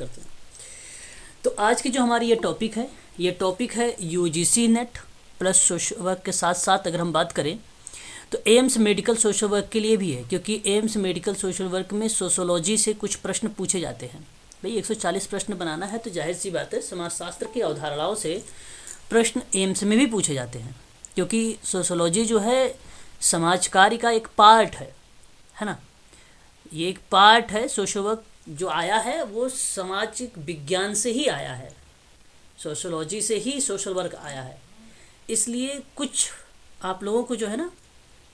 करते हैं। तो आज की जो हमारी ये टॉपिक है UGC net plus social work के साथ साथ अगर हम बात करें तो एम्स मेडिकल सोशल वर्क के लिए भी है, क्योंकि एम्स मेडिकल सोशल वर्क में सोशोलॉजी से कुछ प्रश्न पूछे जाते हैं। भाई 140 प्रश्न बनाना है तो जाहिर सी बात है समाजशास्त्र की अवधारणाओं से प्रश्न एम्स में भी पूछे जाते हैं, क्योंकि सोशोलॉजी जो है समाज कार्य का एक पार्ट है ना। ये एक पार्ट है। सोशल वर्क जो आया है वो सामाजिक विज्ञान से ही आया है, सोशोलॉजी से ही सोशल वर्क आया है। इसलिए कुछ आप लोगों को जो है ना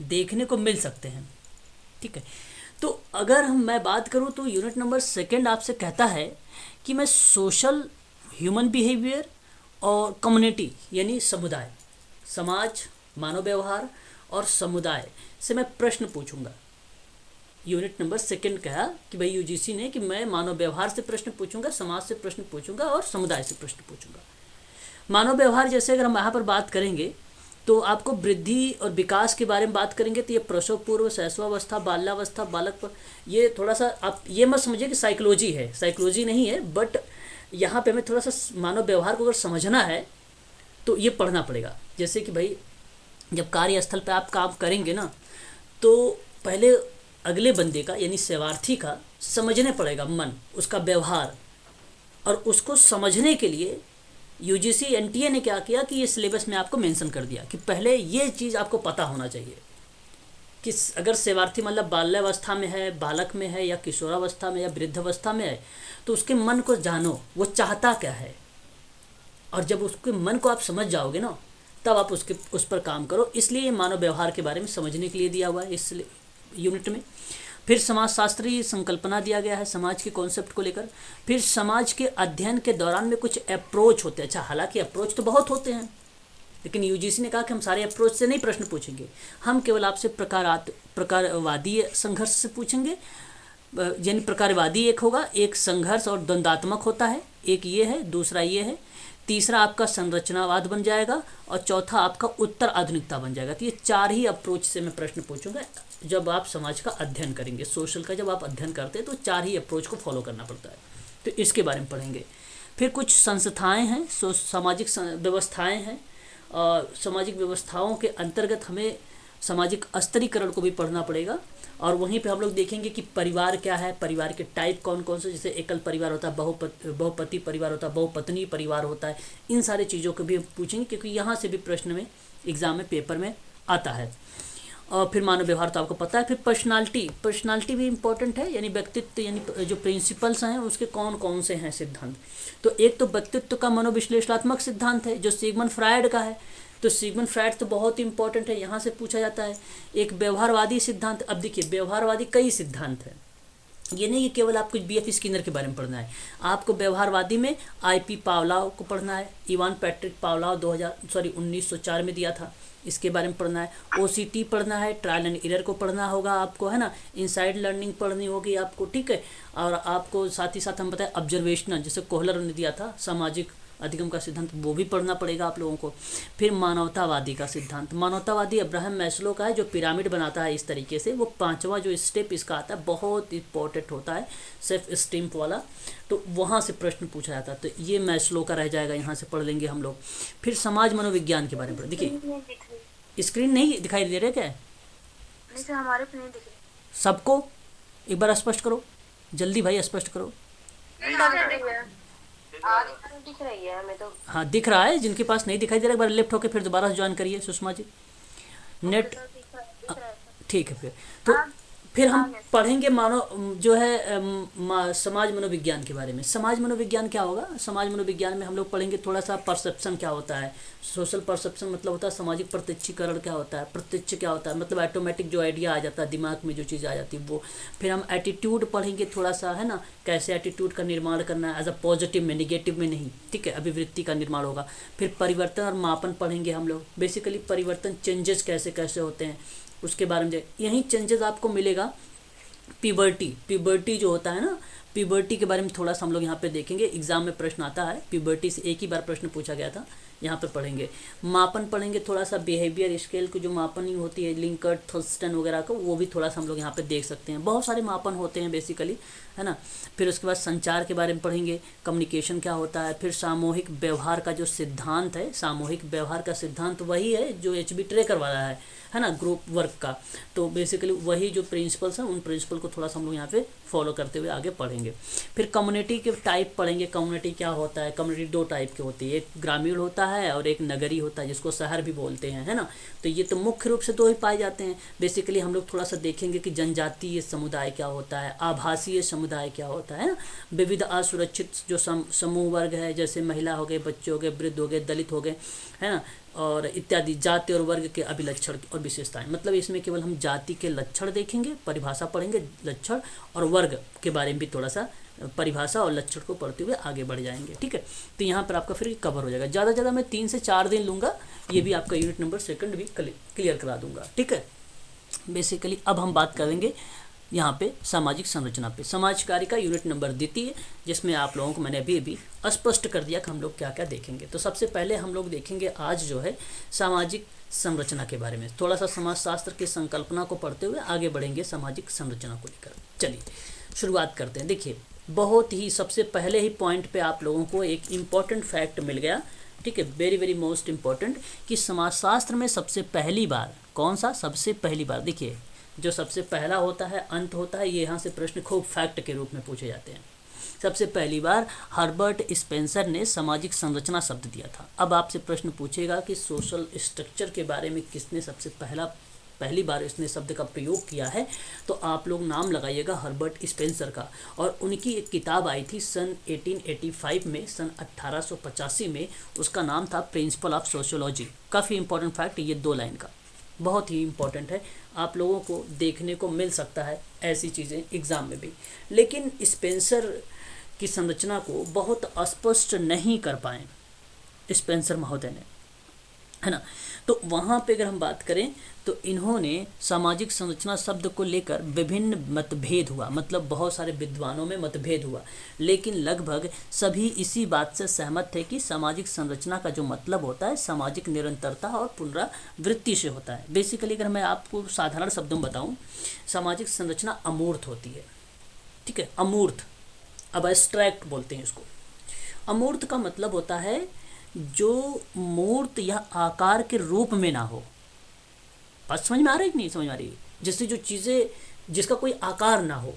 देखने को मिल सकते हैं, ठीक है। तो अगर मैं बात करूं तो यूनिट नंबर 2 आपसे कहता है कि मैं सोशल ह्यूमन बिहेवियर और कम्युनिटी यानी समुदाय, समाज, मानव व्यवहार और समुदाय से मैं प्रश्न पूछूंगा। यूनिट नंबर 2 कहा कि भाई यूजीसी ने कि मैं मानव व्यवहार से प्रश्न पूछूंगा, समाज से प्रश्न पूछूंगा और समुदाय से प्रश्न पूछूंगा। मानव व्यवहार जैसे अगर हम यहाँ पर बात करेंगे तो आपको वृद्धि और विकास के बारे में बात करेंगे तो ये प्रसव पूर्व, शैशवावस्था, बाल्यावस्था, बालक पर, ये थोड़ा सा आप ये मत समझिए कि साइकोलॉजी है, साइकोलॉजी नहीं है, बट यहाँ पे हमें थोड़ा सा मानव व्यवहार को अगर समझना है तो ये पढ़ना पड़ेगा। जैसे कि भाई जब कार्यस्थल पे आप काम करेंगे ना तो पहले अगले बंदे का यानी सेवार्थी का समझने पड़ेगा मन, उसका व्यवहार, और उसको समझने के लिए यूजीसी एनटीए ने क्या किया कि ये सिलेबस में आपको मेंशन कर दिया कि पहले ये चीज़ आपको पता होना चाहिए कि अगर सेवार्थी मतलब बाल्यावस्था में है, बालक में है या किशोरावस्था में या वृद्धावस्था में है तो उसके मन को जानो, वो चाहता क्या है। और जब उसके मन को आप समझ जाओगे ना तब आप उस पर काम करो। इसलिए ये मानव व्यवहार के बारे में समझने के लिए दिया हुआ है इस यूनिट में। फिर समाजशास्त्रीय संकल्पना दिया गया है समाज के कॉन्सेप्ट को लेकर। फिर समाज के अध्ययन के दौरान में कुछ अप्रोच होते हैं। अच्छा, हालांकि अप्रोच तो बहुत होते हैं, लेकिन यूजीसी ने कहा कि हम सारे अप्रोच से नहीं प्रश्न पूछेंगे, हम केवल आपसे प्रकारवादी संघर्ष से पूछेंगे। यानी प्रकारवादी एक होगा, एक संघर्ष और द्वंद्वात्मक होता है, एक ये है, दूसरा ये है, तीसरा आपका संरचनावाद बन जाएगा और चौथा आपका उत्तर आधुनिकता बन जाएगा। तो ये 4 ही अप्रोच से मैं प्रश्न पूछूंगा जब आप समाज का अध्ययन करेंगे। सोशल का जब आप अध्ययन करते हैं तो 4 ही अप्रोच को फॉलो करना पड़ता है, तो इसके बारे में पढ़ेंगे। फिर कुछ संस्थाएं हैं, सामाजिक व्यवस्थाएं हैं, और सामाजिक व्यवस्थाओं के अंतर्गत हमें सामाजिक स्तरीकरण को भी पढ़ना पड़ेगा। और वहीं पे हम लोग देखेंगे कि परिवार क्या है, परिवार के टाइप कौन कौन से, जैसे एकल परिवार होता है, बहुपति परिवार होता है, बहुपत्नी परिवार होता है। इन सारे चीज़ों को भी हम पूछेंगे क्योंकि यहाँ से भी प्रश्न में एग्जाम में पेपर में आता है। और फिर मानव व्यवहार तो आपको पता है। फिर पर्सनालिटी भी इम्पोर्टेंट है, यानी व्यक्तित्व, यानी जो प्रिंसिपल्स हैं उसके कौन कौन से हैं सिद्धांत। तो एक तो व्यक्तित्व का मनोविश्लेषणात्मक सिद्धांत है जो सिगमंड फ्रायड का है, तो सिगमंड फ्रायड तो बहुत इंपॉर्टेंट है, यहाँ से पूछा जाता है। एक व्यवहारवादी सिद्धांत। अब देखिए व्यवहारवादी कई सिद्धांत हैं, ये नहीं कि केवल आपको बीएफ स्किनर के बारे में पढ़ना है। आपको व्यवहारवादी में आईपी पावलोव को पढ़ना है, इवान पैट्रिक पावलोव 1904 में दिया था, इसके बारे में पढ़ना है। ओसीटी पढ़ना है, ट्रायल एंड एरर को पढ़ना होगा आपको, है ना। इनसाइड लर्निंग पढ़नी होगी आपको, ठीक है। और आपको साथ ही साथ हम बताएं ऑब्जर्वेशनल, जैसे कोहलर ने दिया था सामाजिक अधिगम का सिद्धांत, वो भी पढ़ना पड़ेगा आप लोगों को। फिर मानवतावादी का सिद्धांत, मानवतावादी अब्राहम मैस्लो का है जो पिरामिड बनाता है इस तरीके से। वो 5वां जो स्टेप इसका आता है बहुत इंपॉर्टेंट होता है, सेल्फ स्टीम वाला, तो वहाँ से प्रश्न पूछा जाता है। तो ये मैस्लो का रह जाएगा, यहाँ से पढ़ लेंगे हम लोग। फिर समाज मनोविज्ञान के बारे में देखिए, स्क्रीन नहीं दिखाई दे रहा क्या है? नहीं सर, हमारे पे नहीं दिख रही। सबको एक बार स्पष्ट करो, जल्दी भाई स्पष्ट करो। दिख रही है हमें तो। हाँ दिख रहा है, जिनके पास नहीं दिखाई दे रहा एक बार लेफ्ट होके फिर दोबारा ज्वाइन करिए सुषमा जी। नेट ठीक है। तो फिर हम पढ़ेंगे मानव जो है समाज मनोविज्ञान के बारे में। समाज मनोविज्ञान क्या होगा? समाज मनोविज्ञान में हम लोग पढ़ेंगे थोड़ा सा परसेप्शन क्या होता है, सोशल परसेप्शन मतलब होता है सामाजिक प्रत्यक्षीकरण क्या होता है, प्रत्यक्ष क्या होता है मतलब ऑटोमेटिक जो आइडिया आ जाता है दिमाग में, जो चीज़ आ जाती है वो। फिर हम एटीट्यूड पढ़ेंगे थोड़ा सा, है ना, कैसे एटीट्यूड का निर्माण करना है, एज अ पॉजिटिव में, निगेटिव में नहीं, ठीक है, अभिवृत्ति का निर्माण होगा। फिर परिवर्तन और मापन पढ़ेंगे हम लोग, बेसिकली परिवर्तन चेंजेस कैसे कैसे होते हैं उसके बारे में। यही चेंजेस आपको मिलेगा। प्यूबर्टी जो होता है ना, प्यूबर्टी के बारे में थोड़ा सा हम लोग यहाँ पे देखेंगे, एग्जाम में प्रश्न आता है। प्यूबर्टी से एक ही बार प्रश्न पूछा गया था यहाँ पे पढ़ेंगे। मापन पढ़ेंगे, थोड़ा सा बिहेवियर स्केल की जो मापन होती है, लिंकर्ट, थर्स्टन वगैरह का, वो भी थोड़ा सा हम लोग यहाँ पे देख सकते हैं। बहुत सारे मापन होते हैं बेसिकली, है ना। फिर उसके बाद संचार के बारे में पढ़ेंगे, कम्युनिकेशन क्या होता है। फिर सामूहिक व्यवहार का जो सिद्धांत है, सामूहिक व्यवहार का सिद्धांत वही है जो HB ट्रेकर वाला है ना, ग्रुप वर्क का। तो बेसिकली वही जो प्रिंसिपल्स हैं, उन प्रिंसिपल को थोड़ा सा हम लोग यहाँ पे फॉलो करते हुए आगे पढ़ेंगे। फिर कम्युनिटी के टाइप पढ़ेंगे, कम्युनिटी क्या होता है। कम्युनिटी दो टाइप की होती है, एक ग्रामीण होता है और एक नगरी होता है, जिसको शहर भी बोलते हैं, है ना। तो ये तो मुख्य रूप से दो ही पाए जाते हैं। बेसिकली हम लोग थोड़ा सा देखेंगे कि जनजातीय समुदाय क्या होता है, आभासीय समुदाय क्या होता है ना, विविध असुरक्षित जो समूह वर्ग है, जैसे महिला हो गए, बच्चे हो गए, वृद्ध हो गए, दलित हो गए, है ना, और इत्यादि। जाति और वर्ग के अभिलक्षण और विशेषताएं, मतलब इसमें केवल हम जाति के लक्षण देखेंगे, परिभाषा पढ़ेंगे, लक्षण, और वर्ग के बारे में भी थोड़ा सा परिभाषा और लक्षण को पढ़ते हुए आगे बढ़ जाएंगे, ठीक है। तो यहाँ पर आपका फिर कवर हो जाएगा। ज़्यादा से ज़्यादा मैं 3 से 4 दिन लूँगा, ये भी आपका यूनिट नंबर 2 भी क्लियर करा दूंगा, ठीक है। बेसिकली अब हम बात करेंगे यहाँ पे सामाजिक संरचना पे, समाज कार्य का यूनिट नंबर द्वितीय, जिसमें आप लोगों को मैंने अभी स्पष्ट कर दिया कि हम लोग क्या क्या देखेंगे। तो सबसे पहले हम लोग देखेंगे आज जो है सामाजिक संरचना के बारे में। थोड़ा सा समाजशास्त्र की संकल्पना को पढ़ते हुए आगे बढ़ेंगे सामाजिक संरचना को लेकर। चलिए शुरुआत करते हैं। देखिए, बहुत ही सबसे पहले ही पॉइंट पे आप लोगों को एक इम्पॉर्टेंट फैक्ट मिल गया, ठीक है, वेरी वेरी मोस्ट इम्पॉर्टेंट, कि समाजशास्त्र में सबसे पहली बार, कौन सा सबसे पहली बार, देखिए जो सबसे पहला होता है, अंत होता है, ये यहाँ से प्रश्न खूब फैक्ट के रूप में पूछे जाते हैं। सबसे पहली बार हर्बर्ट स्पेंसर ने सामाजिक संरचना शब्द दिया था। अब आपसे प्रश्न पूछेगा कि सोशल स्ट्रक्चर के बारे में किसने सबसे पहली बार इसने शब्द का प्रयोग किया है, तो आप लोग नाम लगाइएगा हर्बर्ट स्पेंसर का। और उनकी एक किताब आई थी सन 1885 में, सन 1885 में, उसका नाम था प्रिंसिपल ऑफ सोशियोलॉजी। काफ़ी इंपॉर्टेंट फैक्ट, ये 2 लाइन का बहुत ही इंपॉर्टेंट है, आप लोगों को देखने को मिल सकता है ऐसी चीज़ें एग्ज़ाम में भी। लेकिन स्पेंसर की संरचना को बहुत स्पष्ट नहीं कर पाए स्पेंसर महोदय ने, है ना। तो वहाँ पे अगर हम बात करें तो इन्होंने सामाजिक संरचना शब्द को लेकर विभिन्न मतभेद हुआ, मतलब बहुत सारे विद्वानों में मतभेद हुआ, लेकिन लगभग सभी इसी बात से सहमत थे कि सामाजिक संरचना का जो मतलब होता है सामाजिक निरंतरता और पुनरावृत्ति से होता है। बेसिकली अगर मैं आपको साधारण शब्दों में बताऊँ, सामाजिक संरचना अमूर्त होती है, ठीक है, अमूर्त, अब एब्स्ट्रैक्ट बोलते हैं इसको। अमूर्त का मतलब होता है जो मूर्त या आकार के रूप में ना हो। बात समझ में आ रही है कि नहीं समझ में आ रही है? जैसे जो चीज़ें जिसका कोई आकार ना हो,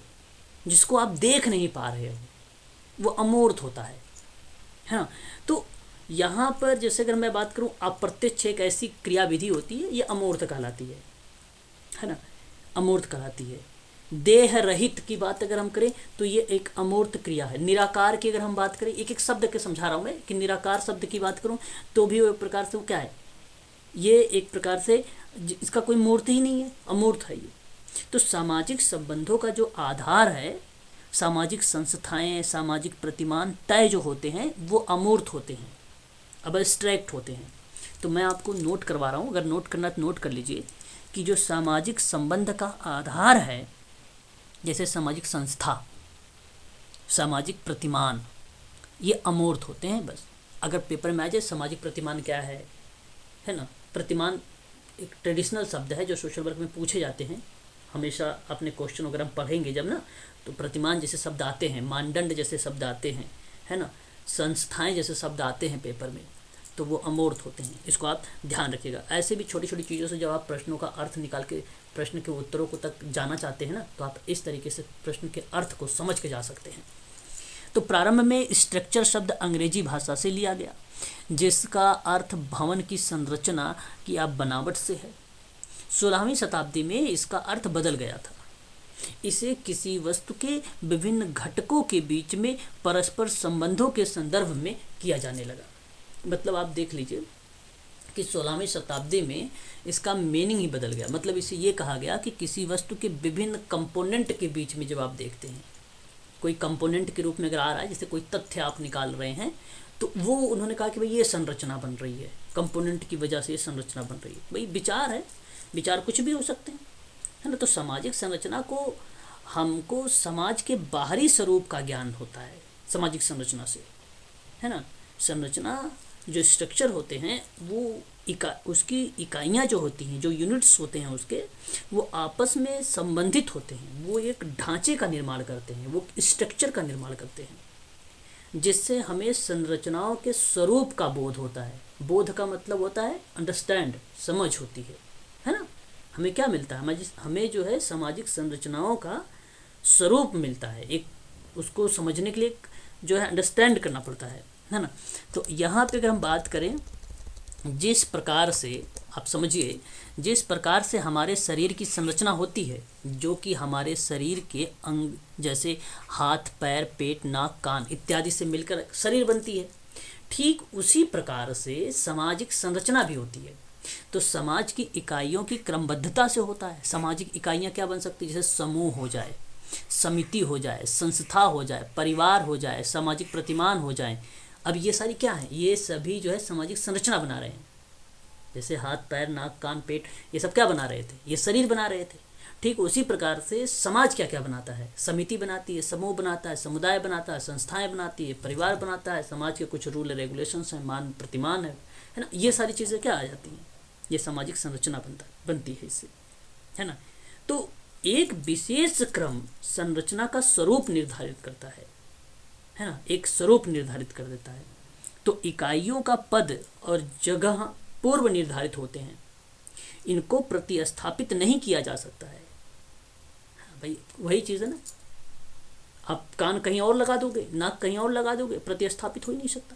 जिसको आप देख नहीं पा रहे हो, वो अमूर्त होता है ना। तो यहाँ पर जैसे अगर मैं बात करूँ, अप्रत्यक्ष एक ऐसी क्रियाविधि होती है, ये अमूर्त कहलाती है ना, अमूर्त कहलाती है। देह रहित की बात अगर हम करें तो ये एक अमूर्त क्रिया है। निराकार की अगर हम बात करें, एक एक शब्द के समझा रहा हूँ मैं, कि निराकार शब्द की बात करूँ तो भी वो एक प्रकार से वो क्या है, ये एक प्रकार से इसका कोई मूर्ति ही नहीं है, अमूर्त है ये। तो सामाजिक संबंधों का जो आधार है, सामाजिक संस्थाएं, सामाजिक प्रतिमान तय जो होते हैं वो अमूर्त होते हैं, अब एब्स्ट्रैक्ट होते हैं। तो मैं आपको नोट करवा रहा हूँ, अगर नोट करना तो नोट कर लीजिए कि जो सामाजिक संबंध का आधार है, जैसे सामाजिक संस्था, सामाजिक प्रतिमान, ये अमूर्त होते हैं। बस अगर पेपर में आ जाए सामाजिक प्रतिमान क्या है ना। प्रतिमान एक ट्रेडिशनल शब्द है जो सोशल वर्क में पूछे जाते हैं हमेशा, अपने क्वेश्चन वगैरह हम पढ़ेंगे जब ना, तो प्रतिमान जैसे शब्द आते हैं, मानदंड जैसे शब्द आते हैं, है ना, संस्थाएं जैसे शब्द आते हैं पेपर में, तो वो अमूर्त होते हैं। इसको आप ध्यान रखिएगा। ऐसे भी छोटी छोटी चीज़ों से जब आप प्रश्नों का अर्थ निकाल के प्रश्न के उत्तरों को तक जाना चाहते हैं ना, तो आप इस तरीके से प्रश्न के अर्थ को समझ के जा सकते हैं। तो प्रारंभ में स्ट्रक्चर शब्द अंग्रेजी भाषा से लिया गया, जिसका अर्थ भवन की संरचना की आप बनावट से है। 16वीं शताब्दी में इसका अर्थ बदल गया था। इसे किसी वस्तु के विभिन्न घटकों के बीच में परस्पर संबंधों के संदर्भ में किया जाने लगा। मतलब आप देख लीजिए कि 16वीं शताब्दी में इसका मीनिंग ही बदल गया। मतलब इसे ये कहा गया कि किसी वस्तु के विभिन्न कंपोनेंट के बीच में जब आप देखते हैं, कोई कंपोनेंट के रूप में अगर आ रहा है, जैसे कोई तथ्य आप निकाल रहे हैं, तो वो उन्होंने कहा कि भाई ये संरचना बन रही है, कंपोनेंट की वजह से ये संरचना बन रही है। भाई विचार है, विचार कुछ भी हो सकते हैं, है ना। तो सामाजिक संरचना को हमको समाज के बाहरी स्वरूप का ज्ञान होता है सामाजिक संरचना से, है ना। संरचना जो स्ट्रक्चर होते हैं वो उसकी इकाइयाँ जो होती हैं, जो यूनिट्स होते हैं उसके, वो आपस में संबंधित होते हैं, वो एक ढांचे का निर्माण करते हैं, वो स्ट्रक्चर का निर्माण करते हैं, जिससे हमें संरचनाओं के स्वरूप का बोध होता है। बोध का मतलब होता है अंडरस्टैंड, समझ होती है ना। हमें क्या मिलता है, हमें जो है सामाजिक संरचनाओं का स्वरूप मिलता है, एक उसको समझने के लिए जो है अंडरस्टैंड करना पड़ता है ना। तो यहाँ पे अगर हम बात करें, जिस प्रकार से आप समझिए, जिस प्रकार से हमारे शरीर की संरचना होती है, जो कि हमारे शरीर के अंग जैसे हाथ, पैर, पेट, नाक, कान इत्यादि से मिलकर शरीर बनती है, ठीक उसी प्रकार से सामाजिक संरचना भी होती है। तो समाज की इकाइयों की क्रमबद्धता से होता है। सामाजिक इकाइयाँ क्या बन सकती है, जैसे समूह हो जाए, समिति हो जाए, संस्था हो जाए, परिवार हो जाए, सामाजिक प्रतिमान हो जाए। अब ये सारी क्या है, ये सभी जो है सामाजिक संरचना बना रहे हैं। जैसे हाथ, पैर, नाक, कान, पेट, ये सब क्या बना रहे थे, ये शरीर बना रहे थे। ठीक उसी प्रकार से समाज क्या क्या बनाता है, समिति बनाती है, समूह बनाता है, समुदाय बनाता है, संस्थाएं बनाती है, परिवार बनाता है, समाज के कुछ रूल रेगुलेशंस हैं, मान प्रतिमान है ना। ये सारी चीज़ें क्या आ जाती हैं, ये सामाजिक संरचना बनती है इससे, है ना। तो एक विशेष क्रम संरचना का स्वरूप निर्धारित करता है ना, एक स्वरूप निर्धारित कर देता है। तो इकाइयों का पद और जगह पूर्व निर्धारित होते हैं, इनको प्रतिस्थापित नहीं किया जा सकता है। भाई वही चीज़ है ना, आप कान कहीं और लगा दोगे, नाक कहीं और लगा दोगे, प्रतिस्थापित हो ही नहीं सकता।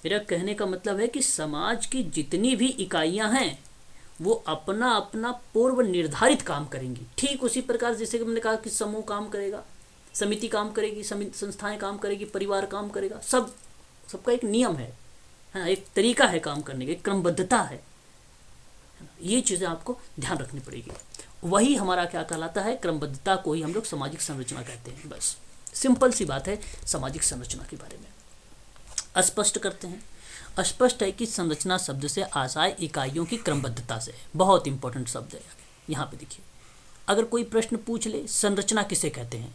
मेरा कहने का मतलब है कि समाज की जितनी भी इकाइयां हैं वो अपना अपना पूर्व निर्धारित काम करेंगी। ठीक उसी प्रकार जैसे कि हमने कहा कि समूह काम करेगा, समिति काम करेगी, संस्थाएं काम करेगी, परिवार काम करेगा, सबका एक नियम है ना, एक तरीका है काम करने का, एक क्रमबद्धता है। ये चीज़ें आपको ध्यान रखनी पड़ेगी। वही हमारा क्या कहलाता है, क्रमबद्धता को ही हम लोग सामाजिक संरचना कहते हैं। बस सिंपल सी बात है सामाजिक संरचना के बारे में। स्पष्ट करते हैं। स्पष्ट है कि संरचना शब्द से आशय इकाइयों की क्रमबद्धता से है। बहुत इंपॉर्टेंट शब्द है। यहाँ पे देखिए, अगर कोई प्रश्न पूछ ले संरचना किसे कहते हैं,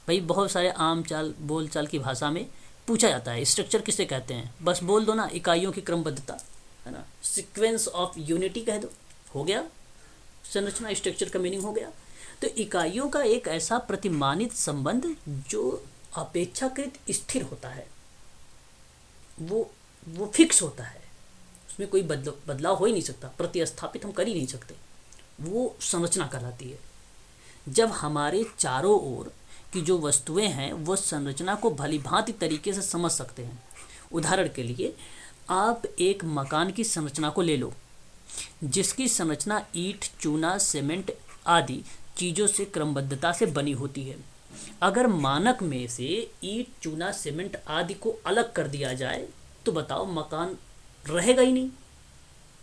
भाई बहुत सारे आम चाल बोलचाल की भाषा में पूछा जाता है स्ट्रक्चर किसे कहते हैं, बस बोल दो ना, इकाइयों की क्रमबद्धता, है ना, सीक्वेंस ऑफ यूनिटी कह दो, हो गया संरचना, स्ट्रक्चर का मीनिंग हो गया। तो इकाइयों का एक ऐसा प्रतिमानित संबंध जो अपेक्षाकृत स्थिर होता है, वो फिक्स होता है, उसमें कोई बदलाव हो ही नहीं सकता, प्रतिस्थापित हम कर ही नहीं सकते, वो संरचना कहलाती है। जब हमारे चारों ओर की जो वस्तुएं हैं वो संरचना को भली भांति तरीके से समझ सकते हैं। उदाहरण के लिए आप एक मकान की संरचना को ले लो, जिसकी संरचना ईंट, चूना, सीमेंट आदि चीज़ों से क्रमबद्धता से बनी होती है। अगर मानक में से ईंट, चूना, सीमेंट आदि को अलग कर दिया जाए तो बताओ मकान रहेगा ही नहीं,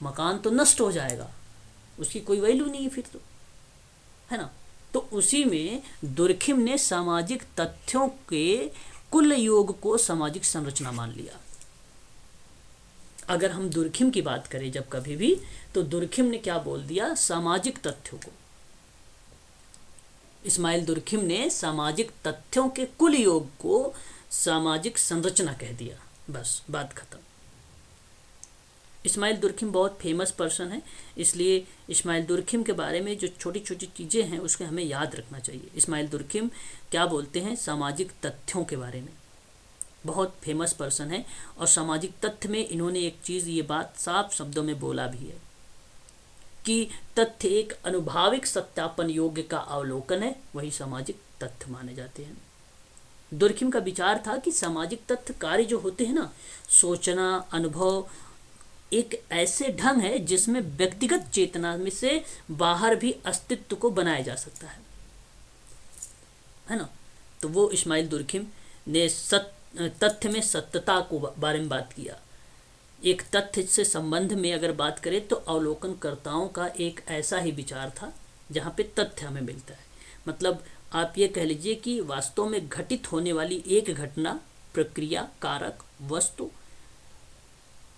मकान तो नष्ट हो जाएगा, उसकी कोई वैल्यू नहीं है फिर तो, है ना। तो उसी में दुर्खिम ने सामाजिक तथ्यों के कुल योग को सामाजिक संरचना मान लिया। अगर हम दुर्खिम की बात करें जब कभी भी, तो दुर्खिम ने क्या बोल दिया, सामाजिक तथ्यों को, इस्माइल दुर्खिम ने सामाजिक तथ्यों के कुल योग को सामाजिक संरचना कह दिया। बस बात खत्म। इस्माइल दुर्खिम बहुत फेमस पर्सन है, इसलिए इस्माइल दुर्खिम के बारे में जो छोटी छोटी चीज़ें हैं उसके हमें याद रखना चाहिए। इस्माइल दुर्खिम क्या बोलते हैं, सामाजिक तथ्यों के बारे में बहुत फेमस पर्सन है, और सामाजिक तथ्य में इन्होंने एक चीज़, ये बात साफ शब्दों में बोला भी है कि तथ्य एक अनुभाविक सत्यापन योग्य का अवलोकन है, वही सामाजिक तथ्य माने जाते हैं। दुर्खिम का विचार था कि सामाजिक तथ्य कार्य जो होते हैं ना, सोचना, अनुभव, एक ऐसे ढंग है जिसमें व्यक्तिगत चेतना में से बाहर भी अस्तित्व को बनाया जा सकता है ना। तो वो इस्माइल दुर्खिम ने तथ्य में सत्यता को बारे में बात किया। एक तथ्य से संबंध में अगर बात करें तो अवलोकनकर्ताओं का एक ऐसा ही विचार था जहाँ पे तथ्य हमें मिलता है। मतलब आप ये कह लीजिए कि वास्तव में घटित होने वाली एक घटना, प्रक्रिया, कारक, वस्तु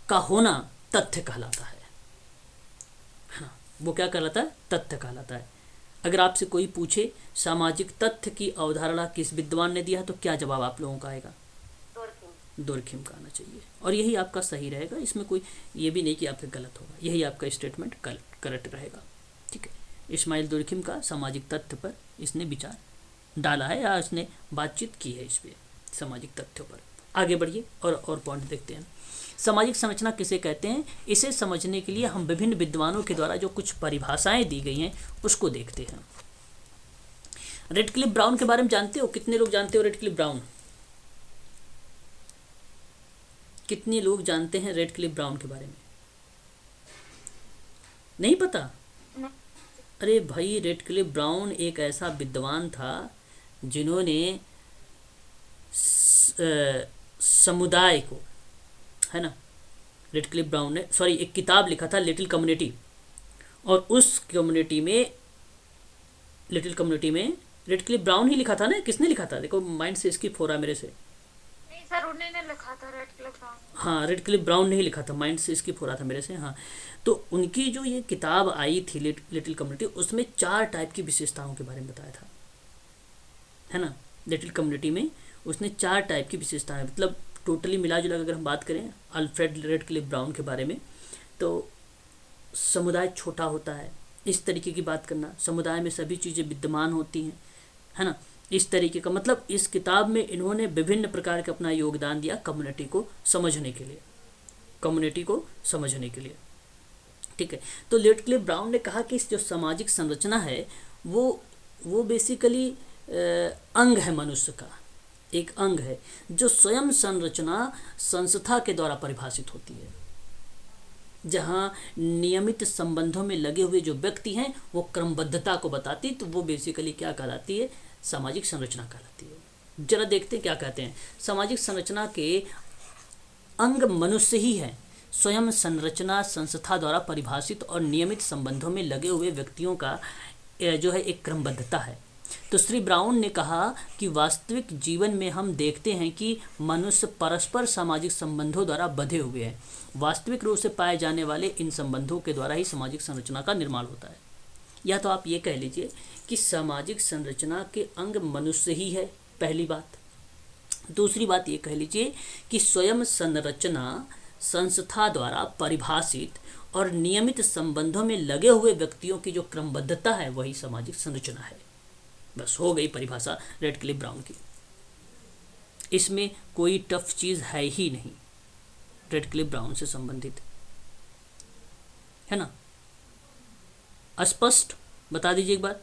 का होना तथ्य कहलाता है ना। वो क्या कहलाता है, तथ्य कहलाता है। अगर आपसे कोई पूछे सामाजिक तथ्य की अवधारणा किस विद्वान ने दिया तो क्या जवाब आप लोगों का आएगा, दोरखिम का आना चाहिए, और यही आपका सही रहेगा। इसमें कोई ये भी नहीं कि आपके गलत होगा, यही आपका स्टेटमेंट करेक्ट रहेगा। ठीक है, इस्माइल दोरखिम का सामाजिक तथ्य पर इसने विचार डाला है या इसने बातचीत की है इस पे सामाजिक तथ्यों पर। आगे बढ़िए और पॉइंट देखते हैं। सामाजिक संरचना किसे कहते हैं, इसे समझने के लिए हम विभिन्न विद्वानों के द्वारा जो कुछ परिभाषाएं दी गई हैं उसको देखते हैं। रेडक्लिफ ब्राउन के बारे में जानते हो? कितने लोग जानते हो रेडक्लिफ ब्राउन? कितने लोग जानते हैं रेडक्लिफ ब्राउन के बारे में? नहीं पता? अरे भाई, रेडक्लिफ ब्राउन एक ऐसा विद्वान था जिन्होंने समुदाय को, है ना, रेडक्लिफ ब्राउन ने एक किताब लिखा था लिटिल कम्युनिटी, और उस कम्युनिटी में रेडक्लिफ ब्राउन ही लिखा था ना? किसने लिखा था? देखो माइंड से स्किप हो रहा है मेरे से। नहीं सर, उन्होंने लिखा था रेडक्लिफ ब्राउन। हाँ, रेडक्लिफ ब्राउन ने ही लिखा था, माइंड से स्किप हो रहा था मेरे से। हाँ, तो उनकी जो ये किताब आई थी लिटिल कम्युनिटी, उसमें 4 टाइप की विशेषताओं के बारे में बताया था, है ना। लिटिल कम्युनिटी में उसने 4 टाइप की विशेषताएं, मतलब टोटली मिला जुला अगर हम बात करें अल्फ्रेड रेडक्लिफ ब्राउन के बारे में, तो समुदाय छोटा होता है, इस तरीके की बात करना, समुदाय में सभी चीज़ें विद्यमान होती हैं, है ना, इस तरीके का। मतलब इस किताब में इन्होंने विभिन्न प्रकार का अपना योगदान दिया कम्युनिटी को समझने के लिए, ठीक है। तो रेडक्लिफ ब्राउन ने कहा कि इस जो सामाजिक संरचना है वो बेसिकली अंग है, मनुष्य का एक अंग है, जो स्वयं संरचना संस्था के द्वारा परिभाषित होती है, जहाँ नियमित संबंधों में लगे हुए जो व्यक्ति हैं वो क्रमबद्धता को बताती, तो वो बेसिकली क्या कहलाती है? सामाजिक संरचना कहलाती है। जरा देखते हैं क्या कहते हैं। सामाजिक संरचना के अंग मनुष्य ही है, स्वयं संरचना संस्था द्वारा परिभाषित और नियमित संबंधों में लगे हुए व्यक्तियों का जो है एक क्रमबद्धता है। तो श्री ब्राउन ने कहा कि वास्तविक जीवन में हम देखते हैं कि मनुष्य परस्पर सामाजिक संबंधों द्वारा बंधे हुए हैं। वास्तविक रूप से पाए जाने वाले इन संबंधों के द्वारा ही सामाजिक संरचना का निर्माण होता है। या तो आप ये कह लीजिए कि सामाजिक संरचना के अंग मनुष्य ही है, पहली बात। दूसरी बात ये कह लीजिए कि स्वयं संरचना संस्था द्वारा परिभाषित और नियमित संबंधों में लगे हुए व्यक्तियों की जो क्रमबद्धता है वही सामाजिक संरचना है। बस हो गई परिभाषा रेडक्लिफ ब्राउन की। इसमें कोई टफ चीज है ही नहीं, रेडक्लिफ ब्राउन से संबंधित, है ना। स्पष्ट बता दीजिए एक बार,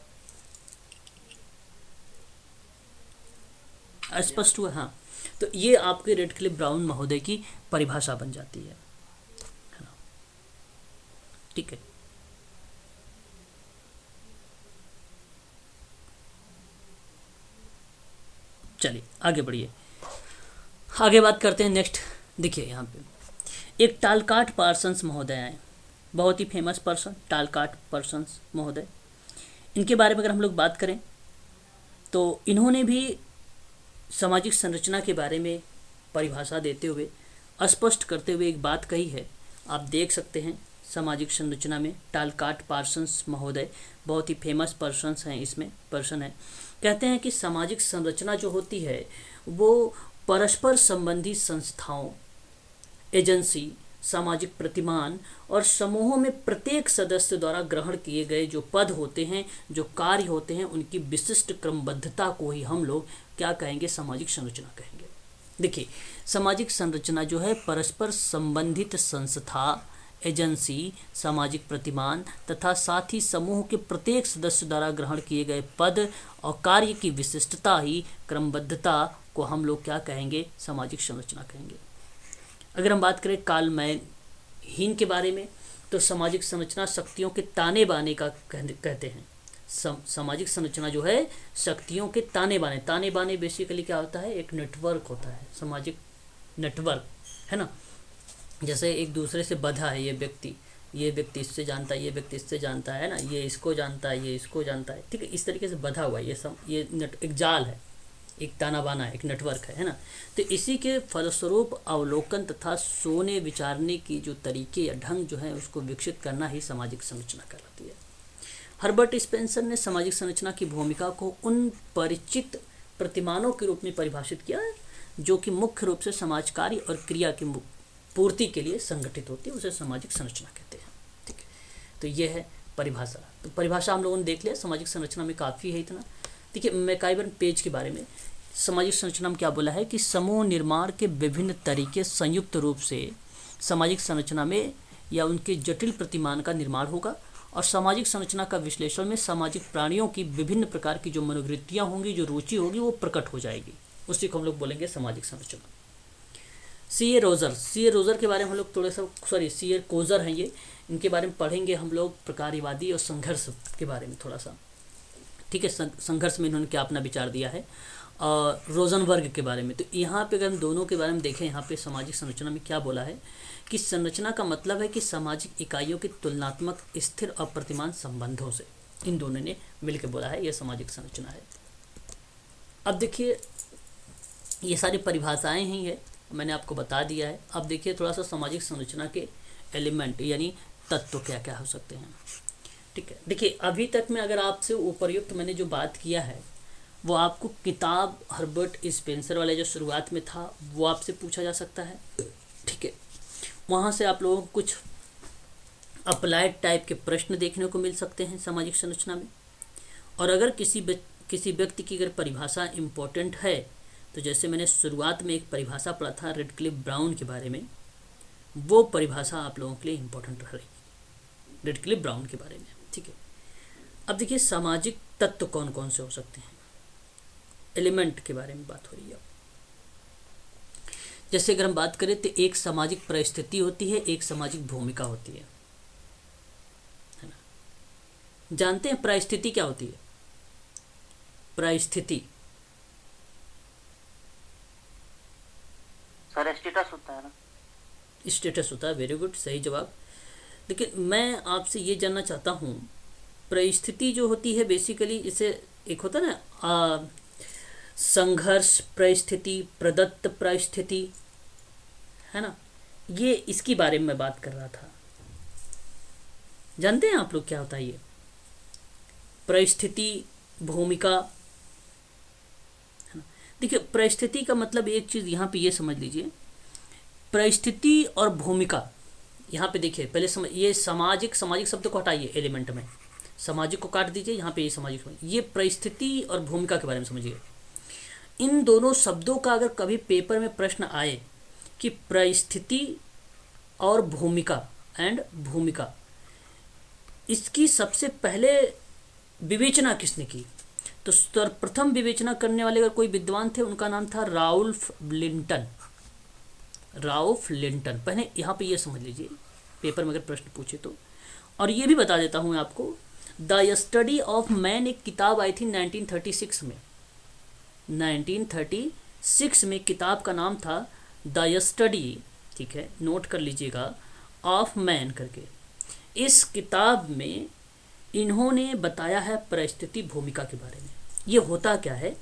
स्पष्ट हुआ? हाँ, तो ये आपके रेडक्लिफ ब्राउन महोदय की परिभाषा बन जाती है ना, ठीक है। चलिए आगे बढ़िए, आगे बात करते हैं। नेक्स्ट देखिए यहाँ पे एक टालकाट पार्सन्स महोदय हैं, बहुत ही फेमस पर्सन टालकाट पार्सन्स महोदय। इनके बारे में अगर हम लोग बात करें तो इन्होंने भी सामाजिक संरचना के बारे में परिभाषा देते हुए स्पष्ट करते हुए एक बात कही है, आप देख सकते हैं। सामाजिक संरचना में टालकाट पार्सन्स महोदय बहुत ही फेमस पर्सन्स हैं, इसमें पर्सन है। कहते हैं कि सामाजिक संरचना जो होती है वो परस्पर संबंधी संस्थाओं, एजेंसी, सामाजिक प्रतिमान और समूहों में प्रत्येक सदस्य द्वारा ग्रहण किए गए जो पद होते हैं, जो कार्य होते हैं, उनकी विशिष्ट क्रमबद्धता को ही हम लोग क्या कहेंगे? सामाजिक संरचना कहेंगे। देखिए, सामाजिक संरचना जो है परस्पर संबंधित संस्था, एजेंसी, सामाजिक प्रतिमान तथा साथ ही समूह के प्रत्येक सदस्य द्वारा ग्रहण किए गए पद और कार्य की विशिष्टता ही क्रमबद्धता को हम लोग क्या कहेंगे? सामाजिक संरचना कहेंगे। अगर हम बात करें कालमैन के बारे में तो सामाजिक संरचना शक्तियों के ताने बाने का कहते हैं। सामाजिक संरचना जो है शक्तियों के ताने बाने बेसिकली क्या होता है? एक नेटवर्क होता है, सामाजिक नेटवर्क, है ना। जैसे एक दूसरे से बंधा है ये व्यक्ति इससे जानता है, ये व्यक्ति इससे जानता है ना, ये इसको जानता है, ये इसको जानता है, ठीक है। इस तरीके से बंधा हुआ है ये एक जाल है, एक ताना बाना है, एक नेटवर्क है ना। तो इसी के फलस्वरूप अवलोकन तथा सोने विचारने की जो तरीके या ढंग जो है उसको विकसित करना ही सामाजिक संरचना कहलाती है। हर्बर्ट स्पेंसर ने सामाजिक संरचना की भूमिका को उन परिचित प्रतिमानों के रूप में परिभाषित किया जो कि मुख्य रूप से समाज कार्य और क्रिया की पूर्ति के लिए संगठित होती है, उसे सामाजिक संरचना कहते हैं। ठीक है, तो ये है परिभाषा। तो परिभाषा हम लोगों ने देख लिया, सामाजिक संरचना में काफ़ी है इतना। देखिए मैकाइवर पेज के बारे में सामाजिक संरचना में क्या बोला है कि समूह निर्माण के विभिन्न तरीके संयुक्त रूप से सामाजिक संरचना में या उनके जटिल प्रतिमान का निर्माण होगा, और सामाजिक संरचना का विश्लेषण में सामाजिक प्राणियों की विभिन्न प्रकार की जो मनोवृत्तियाँ होंगी, जो रुचि होगी, वो प्रकट हो जाएगी। उसी को हम लोग बोलेंगे सामाजिक संरचना। सी ए रोजर के बारे में हम लोग थोड़ा सा सी ए कोजर हैं ये, इनके बारे में पढ़ेंगे हम लोग, प्रकार्यवादी और संघर्ष के बारे में थोड़ा सा। ठीक है, संघर्ष में इन्होंने क्या अपना विचार दिया है, और रोजनबर्ग के बारे में। तो यहाँ पे अगर हम दोनों के बारे में देखें, यहाँ पे सामाजिक संरचना में क्या बोला है कि संरचना का मतलब है कि सामाजिक इकाइयों की तुलनात्मक स्थिर और प्रतिमान संबंधों से, इन दोनों ने मिलकर बोला है यह सामाजिक संरचना है। अब देखिए ये सारी परिभाषाएं ही है, मैंने आपको बता दिया है। अब देखिए थोड़ा सा सामाजिक संरचना के एलिमेंट यानी तत्व क्या क्या हो सकते हैं। ठीक है, देखिए अभी तक में अगर आपसे उपर्युक्त मैंने जो बात किया है वो आपको किताब हर्बर्ट स्पेंसर वाले जो शुरुआत में था वो आपसे पूछा जा सकता है। ठीक है, वहाँ से आप लोगों को कुछ अप्लाइड टाइप के प्रश्न देखने को मिल सकते हैं सामाजिक संरचना में। और अगर किसी व्यक्ति की अगर परिभाषा इम्पोर्टेंट है, तो जैसे मैंने शुरुआत में एक परिभाषा पढ़ा था रेडक्लिफ ब्राउन के बारे में, वो परिभाषा आप लोगों के लिए इम्पोर्टेंट रहेगी रेडक्लिफ ब्राउन के बारे में। ठीक है, अब देखिए सामाजिक तत्व कौन कौन से हो सकते हैं, एलिमेंट के बारे में बात हो रही है। जैसे अगर हम बात करें तो एक सामाजिक परिस्थिति होती है, एक सामाजिक भूमिका होती है ना। जानते हैं परिस्थिति क्या होती है? परिस्थिति सर स्टेटस होता है ना। स्टेटस होता है, वेरी गुड, सही जवाब। लेकिन मैं आपसे ये जानना चाहता हूँ, परिस्थिति जो होती है बेसिकली, जैसे एक होता है ना संघर्ष परिस्थिति, प्रदत्त परिस्थिति, है ना, ये इसकी बारे में मैं बात कर रहा था। जानते हैं आप लोग क्या होता है ये परिस्थिति, भूमिका, है ना। देखिए परिस्थिति का मतलब एक चीज़ यहाँ पे ये समझ लीजिए, परिस्थिति और भूमिका, यहाँ पे देखिए पहले ये सामाजिक शब्द को हटाइए, एलिमेंट में सामाजिक को काट दीजिए, यहाँ पे ये सामाजिक, ये परिस्थिति और भूमिका के बारे में समझिए। इन दोनों शब्दों का अगर कभी पेपर में प्रश्न आए कि परिस्थिति और भूमिका भूमिका, इसकी सबसे पहले विवेचना किसने की, तो सर्वप्रथम विवेचना करने वाले अगर कोई विद्वान थे, उनका नाम था राउल्फ लिंटन। पहले यहाँ पे ये समझ लीजिए, पेपर में अगर प्रश्न पूछे तो। और ये भी बता देता हूँ मैं आपको, द स्टडी ऑफ मैन एक किताब आई थी 1936 में। 1936 में किताब का नाम था द स्टडी, ठीक है, नोट कर लीजिएगा, ऑफ मैन करके। इस किताब में इन्होंने बताया है परिस्थिति भूमिका के बारे में। ये होता क्या है,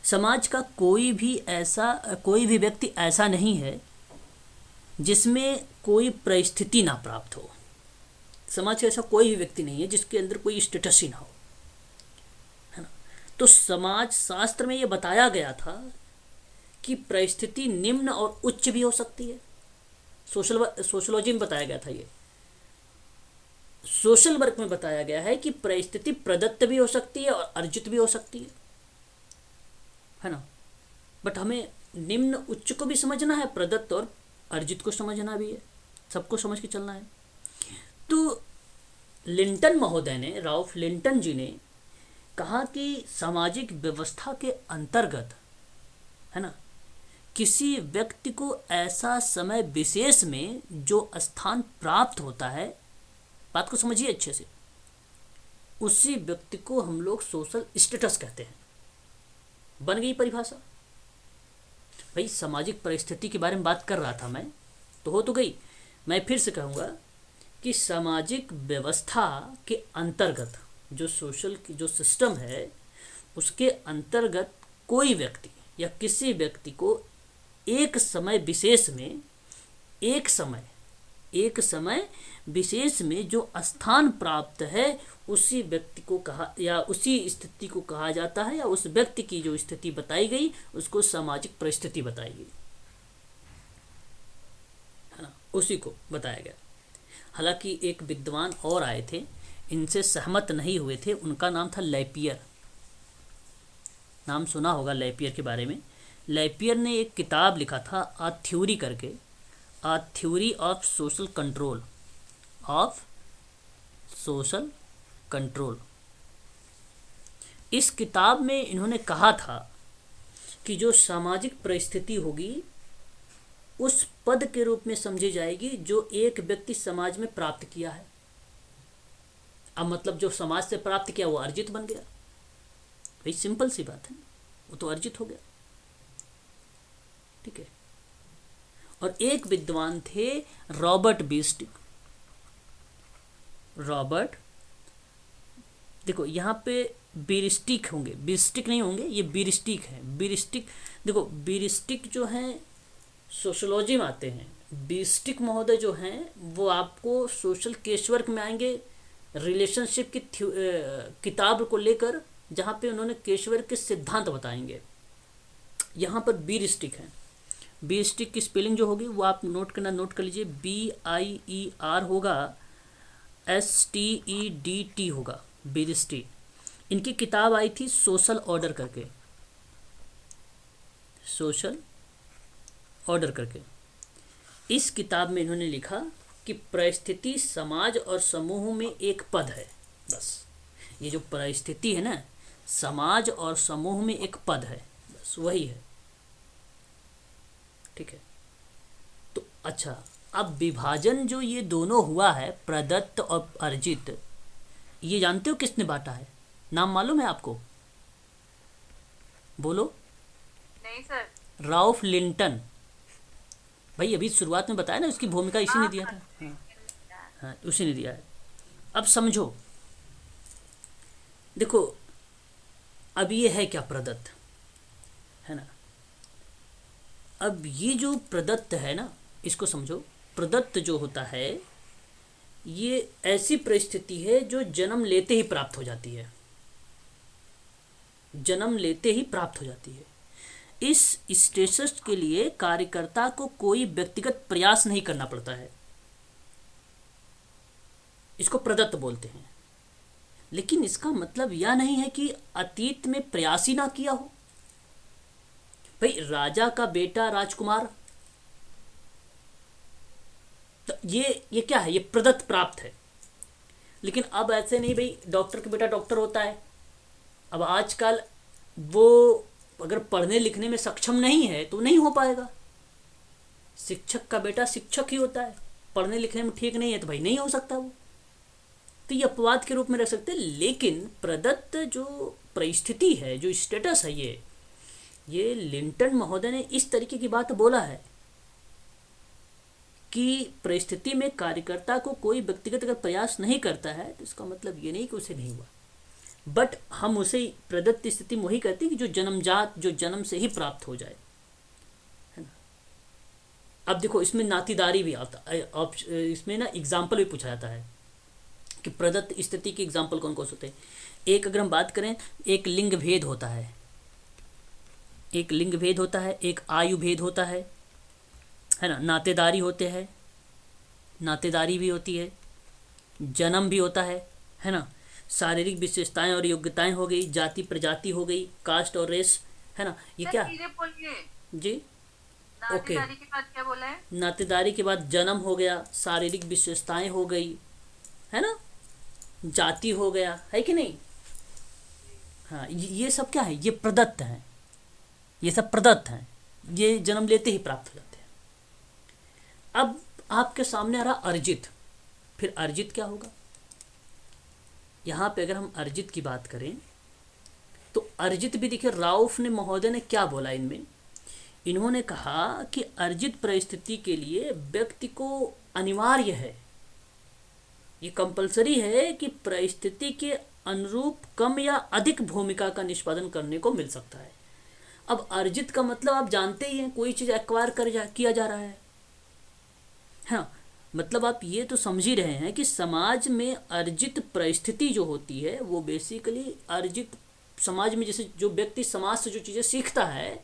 समाज का कोई भी व्यक्ति ऐसा नहीं है जिसमें कोई परिस्थिति ना प्राप्त हो। समाज का ऐसा कोई भी व्यक्ति नहीं है जिसके अंदर कोई स्टेटस ही ना हो, है ना। तो समाज शास्त्र में ये बताया गया था कि परिस्थिति निम्न और उच्च भी हो सकती है। सोशलॉजी में बताया गया था, ये सोशल वर्क में बताया गया है कि परिस्थिति प्रदत्त भी हो सकती है और अर्जित भी हो सकती है ना। बट हमें निम्न उच्च को भी समझना है, प्रदत्त और अर्जित को समझना भी है, सबको समझ के चलना है। तो लिंटन महोदय ने, राउल्फ लिंटन जी ने कहा कि सामाजिक व्यवस्था के अंतर्गत, है ना, किसी व्यक्ति को ऐसा समय विशेष में जो स्थान प्राप्त होता है, बात को समझिए अच्छे से, उसी व्यक्ति को हम लोग सोशल स्टेटस कहते हैं। बन गई परिभाषा। भाई सामाजिक परिस्थिति के बारे में बात कर रहा था मैं, तो हो तो गई। मैं फिर से कहूँगा कि सामाजिक व्यवस्था के अंतर्गत जो सोशल की जो सिस्टम है, उसके अंतर्गत कोई व्यक्ति या किसी व्यक्ति को एक समय विशेष में, एक समय एक समय विशेष में जो स्थान प्राप्त है उसी व्यक्ति को कहा या उसी स्थिति को कहा जाता है, या उस व्यक्ति की जो स्थिति बताई गई उसको सामाजिक परिस्थिति बताई गई, है ना, उसी को बताया गया। हालांकि एक विद्वान और आए थे, इनसे सहमत नहीं हुए थे, उनका नाम था लैपियर। नाम सुना होगा लैपियर के बारे में। लैपियर ने एक किताब लिखा था अ थ्योरी करके, a theory of social control, of social control. इस किताब में इन्होंने कहा था कि जो सामाजिक परिस्थिति होगी उस पद के रूप में समझी जाएगी जो एक व्यक्ति समाज में प्राप्त किया है। अब मतलब जो समाज से प्राप्त किया वो अर्जित बन गया, भाई सिंपल सी बात है, वो तो अर्जित हो गया, ठीक है। और एक विद्वान थे रॉबर्ट बीस्टिक। रॉबर्ट, देखो यहाँ पे बीरिस्टिक होंगे, बीस्टिक नहीं होंगे, ये बीरिस्टिक है। बीरिस्टिक, देखो बीरिस्टिक जो हैं सोशोलॉजी में आते हैं, बीस्टिक महोदय जो हैं वो आपको सोशल केस वर्क में आएंगे, रिलेशनशिप की किताब को लेकर, जहाँ पे उन्होंने केस वर्क के सिद्धांत बताएंगे। यहाँ पर बीरिस्टिक है। बीरिस्टिक की स्पेलिंग जो होगी वो आप नोट कर लीजिए, BIER होगा, STEDT होगा, बीरिस्टिक। इनकी किताब आई थी सोशल ऑर्डर करके, सोशल ऑर्डर करके। इस किताब में इन्होंने लिखा कि परिस्थिति समाज और समूह में एक पद है, बस ये जो परिस्थिति है ना, समाज और समूह में एक पद है, बस वही है, ठीक है। तो अच्छा, अब विभाजन जो ये दोनों हुआ है, प्रदत्त और अर्जित, ये जानते हो किसने बांटा है? नाम मालूम है आपको? बोलो। नहीं सर। Ralph Linton. भाई अभी शुरुआत में बताया ना, उसकी भूमिका इसी ने दिया था। हाँ, हाँ उसी ने दिया है। अब समझो, देखो अब ये है क्या, प्रदत्त है ना। अब ये जो प्रदत्त है ना, इसको समझो। प्रदत्त जो होता है ये ऐसी परिस्थिति है जो जन्म लेते ही प्राप्त हो जाती है, जन्म लेते ही प्राप्त हो जाती है। इस स्टेटस के लिए कार्यकर्ता को कोई व्यक्तिगत प्रयास नहीं करना पड़ता है, इसको प्रदत्त बोलते हैं। लेकिन इसका मतलब यह नहीं है कि अतीत में प्रयास ही ना किया हो। भाई राजा का बेटा राजकुमार, तो ये क्या है, ये प्रदत्त प्राप्त है। लेकिन अब ऐसे नहीं, भाई डॉक्टर का बेटा डॉक्टर होता है। अब आजकल वो अगर पढ़ने लिखने में सक्षम नहीं है तो नहीं हो पाएगा। शिक्षक का बेटा शिक्षक ही होता है, पढ़ने लिखने में ठीक नहीं है तो भाई नहीं हो सकता वो। तो ये अपवाद के रूप में रख सकते हैं। लेकिन प्रदत्त जो परिस्थिति है, जो स्टेटस है, ये लिंटन महोदय ने इस तरीके की बात बोला है कि परिस्थिति में कार्यकर्ता को कोई व्यक्तिगत अगर प्रयास नहीं करता है तो इसका मतलब ये नहीं कि उसे नहीं हुआ, बट हम उसे प्रदत्त स्थिति में वही कहते हैं कि जो जन्मजात, जो जन्म से ही प्राप्त हो जाए, है ना। अब देखो इसमें नातीदारी भी आता है, इसमें ना एग्जाम्पल भी पूछा जाता है कि प्रदत्त स्थिति के एग्जाम्पल कौन कौन से होते हैं। एक अगर हम बात करें, एक लिंग भेद होता है, एक लिंग भेद होता है, एक आयु भेद होता है ना। नातेदारी होते हैं, नातेदारी भी होती है, जन्म भी होता है ना। शारीरिक विशेषताएं और योग्यताएं हो गई, जाति प्रजाति हो गई, कास्ट और रेस, है ना। ये क्या जी, ओके। नातेदारी के बाद क्या बोला है? नातेदारी के बाद जन्म हो गया, शारीरिक विशेषताएं हो गई, है ना, जाति हो गया, है कि नहीं। हाँ, ये सब क्या है, ये प्रदत्त हैं, ये सब प्रदत्त हैं, ये जन्म लेते ही प्राप्त हो जाते हैं। अब आपके सामने आ रहा अर्जित। फिर अर्जित क्या होगा? यहाँ पे अगर हम अर्जित की बात करें तो अर्जित भी देखिए, राउफ ने महोदय ने क्या बोला इनमें। इन्होंने कहा कि अर्जित परिस्थिति के लिए व्यक्ति को अनिवार्य है, ये कंपलसरी है कि परिस्थिति के अनुरूप कम या अधिक भूमिका का निष्पादन करने को मिल सकता है। अब अर्जित का मतलब आप जानते ही हैं, कोई चीज़ एक्वायर किया जा रहा है। हाँ, मतलब आप ये तो समझ ही रहे हैं कि समाज में अर्जित परिस्थिति जो होती है वो बेसिकली अर्जित, समाज में जैसे जो व्यक्ति समाज से जो चीज़ें सीखता है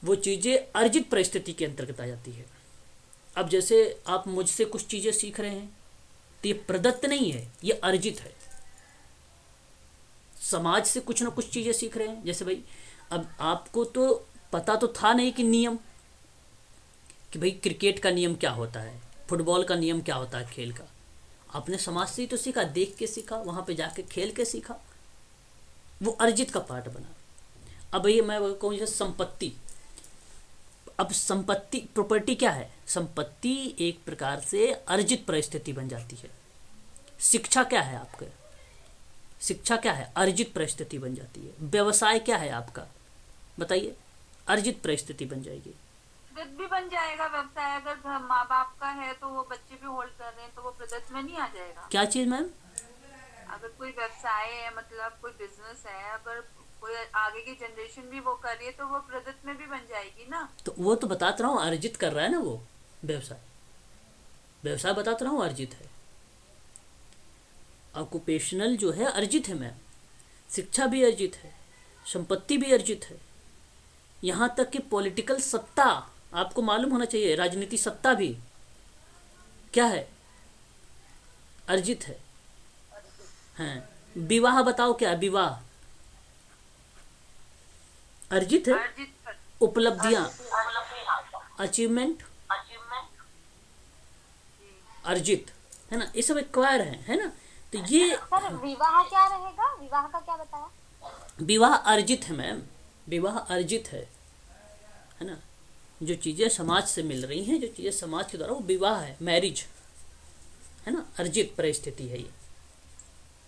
वो चीज़ें अर्जित परिस्थिति के अंतर्गत आ जाती है। अब जैसे आप मुझसे कुछ चीज़ें सीख रहे हैं तो ये प्रदत्त नहीं है, ये अर्जित है। समाज से कुछ ना कुछ चीज़ें सीख रहे हैं। जैसे भाई अब आपको तो पता तो था नहीं कि नियम, कि भाई क्रिकेट का नियम क्या होता है, फुटबॉल का नियम क्या होता है खेल का, आपने समाज से ही तो सीखा, देख के सीखा, वहाँ पे जाके खेल के सीखा, वो अर्जित का पार्ट बना। अब ये मैं कहूँ जैसे संपत्ति, अब संपत्ति प्रॉपर्टी क्या है, संपत्ति एक प्रकार से अर्जित परिस्थिति बन जाती है। शिक्षा क्या है आपके, शिक्षा क्या है, अर्जित परिस्थिति बन जाती है। व्यवसाय क्या है आपका, बताइए, अर्जित परिस्थिति बन जाएगी। प्रदत्त भी बन जाएगा व्यवसाय, अगर माँ बाप का है तो वो बच्चे भी होल्ड कर रहे हैं तो वो प्रदत्त में नहीं आ जाएगा। क्या चीज़ मैम? अगर कोई व्यवसाय है, मतलब कोई बिजनेस है, अगर कोई आगे की जनरेशन भी वो कर रही है तो वो प्रदत्त में भी बन जाएगी ना। तो वो तो बताता रहा हूँ, अर्जित कर रहा है ना वो व्यवसाय, व्यवसाय बताता रहा हूँ अर्जित है। ऑक्यूपेशनल जो है अर्जित है मैम, शिक्षा भी अर्जित है, संपत्ति भी अर्जित है, यहाँ तक कि पॉलिटिकल सत्ता आपको मालूम होना चाहिए, राजनीति सत्ता भी क्या है, अर्जित है। हैं विवाह बताओ क्या है, विवाह अर्जित है। उपलब्धियां, अचीवमेंट अर्जित है ना, ये सब एक्वायर है ना। तो ये सर विवाह क्या रहेगा, विवाह का क्या बताया? विवाह अर्जित है मैम, विवाह अर्जित है ना। जो चीज़ें समाज से मिल रही हैं, जो चीज़ें समाज के द्वारा, वो विवाह है, मैरिज है ना, अर्जित परिस्थिति है ये,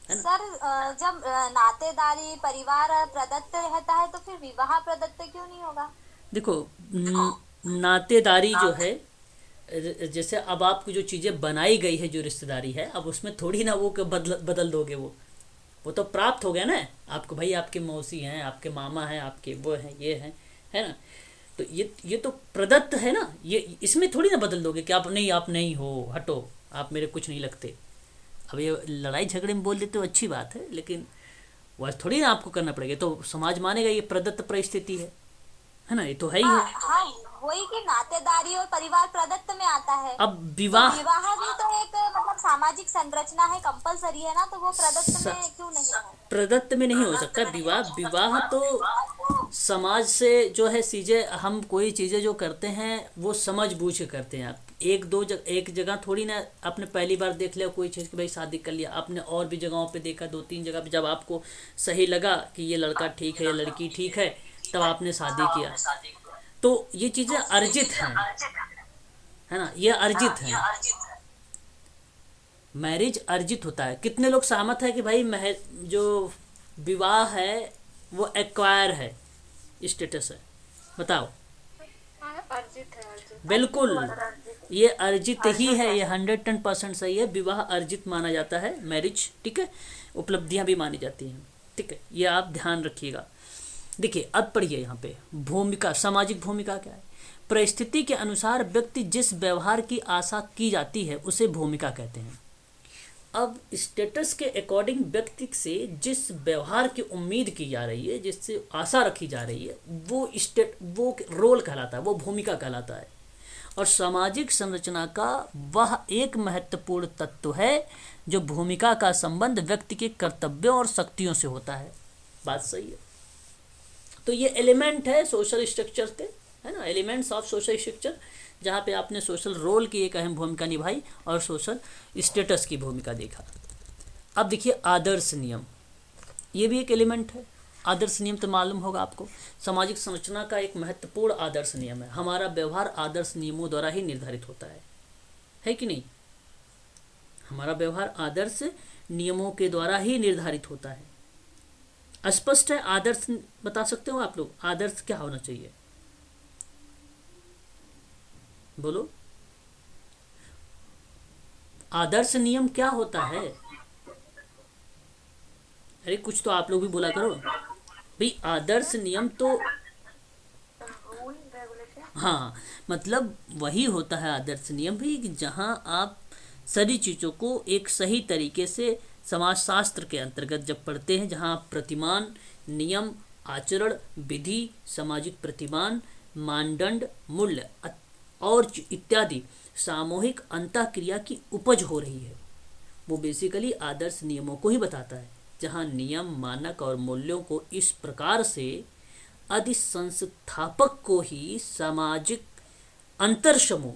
है ना। सर जब नातेदारी परिवार प्रदत्त रहता है तो फिर विवाह प्रदत्त क्यों नहीं होगा? देखो नातेदारी जो है, जैसे अब आपको जो चीज़ें बनाई गई है, जो रिश्तेदारी है, अब उसमें थोड़ी ना वो बदल दोगे, वो तो प्राप्त हो गया ना आपको, भाई आपके मौसी हैं, आपके मामा हैं, आपके वो हैं, ये हैं, है ना। तो ये तो प्रदत्त है ना, ये इसमें थोड़ी ना बदल दोगे कि आप नहीं हो, हटो, आप मेरे कुछ नहीं लगते। अब ये लड़ाई झगड़े में बोल देते हो अच्छी बात है, लेकिन वह थोड़ी ना आपको करना पड़ेगा, तो समाज मानेगा ये प्रदत्त परिस्थिति है ना, ये तो है ही है। हाँ वही कि नातेदारी और परिवार प्रदत्त में आता है। अब विवाह, तो विवाह भी तो एक मतलब सामाजिक संरचना है, कंपलसरी है ना, तो वो प्रदत्त में क्यों नहीं है? प्रदत्त में नहीं हो सकता विवाह तो समाज से जो है चीज़ें, हम कोई चीज़ें जो करते हैं वो समझ बूझ के करते हैं। आप एक जगह थोड़ी ना आपने पहली बार देख लिया कोई चीज़ कि भाई शादी कर लिया, आपने और भी जगहों पे देखा, 2-3 जगह पे, जब आपको सही लगा कि ये लड़का ठीक है, ये लड़की ठीक है, तब आपने शादी किया। तो ये चीज़ें अर्जित हैं, है ना, ये अर्जित हैं। मैरिज अर्जित होता है। कितने लोग सहमत है कि भाई जो विवाह है वो एक्वायर है, स्टेटस है, बताओ। अर्जित है, अर्जित। बिल्कुल, ये अर्जित ही है, ये 110% सही है। विवाह अर्जित माना जाता है, मैरिज, ठीक है। उपलब्धियां भी मानी जाती हैं, ठीक है, ये आप ध्यान रखिएगा। देखिए अब पढ़िए यहाँ पे, भूमिका, सामाजिक भूमिका क्या है। परिस्थिति के अनुसार व्यक्ति जिस व्यवहार की आशा की जाती है उसे भूमिका कहते हैं। अब स्टेटस के अकॉर्डिंग व्यक्ति से जिस व्यवहार की उम्मीद की जा रही है, जिससे आशा रखी जा रही है, वो रोल कहलाता है, वो भूमिका कहलाता है। और सामाजिक संरचना का वह एक महत्वपूर्ण तत्व है जो भूमिका का संबंध व्यक्ति के कर्तव्यों और शक्तियों से होता है। बात सही है। तो ये एलिमेंट है सोशल स्ट्रक्चर के, है ना, एलिमेंट्स ऑफ सोशल स्ट्रक्चर, जहाँ पे आपने सोशल रोल की एक अहम भूमिका निभाई और सोशल स्टेटस की भूमिका देखा। अब देखिए आदर्श नियम, ये भी एक एलिमेंट है। आदर्श नियम तो मालूम होगा आपको, सामाजिक संरचना का एक महत्वपूर्ण आदर्श नियम है। हमारा व्यवहार आदर्श नियमों द्वारा ही निर्धारित होता है कि नहीं? हमारा व्यवहार आदर्श नियमों के द्वारा ही निर्धारित होता है। स्पष्ट है? आदर्श बता सकते हो आप लोग, आदर्श क्या होना चाहिए, बोलो। आदर्श नियम क्या होता है? अरे कुछ तो आप लोग भी बोला करो भाई। आदर्श नियम तो हाँ, मतलब वही होता है आदर्श नियम भी, कि जहाँ आप सारी चीज़ों को एक सही तरीके से समाजशास्त्र के अंतर्गत जब पढ़ते हैं, जहाँ आप प्रतिमान, नियम, आचरण, विधि, सामाजिक प्रतिमान, मानदंड, मूल्य और इत्यादि सामूहिक अंतःक्रिया की उपज हो रही है, वो बेसिकली आदर्श नियमों को ही बताता है, जहाँ नियम, मानक और मूल्यों को इस प्रकार से अधिसंस्थापक को ही सामाजिक अंतर समूह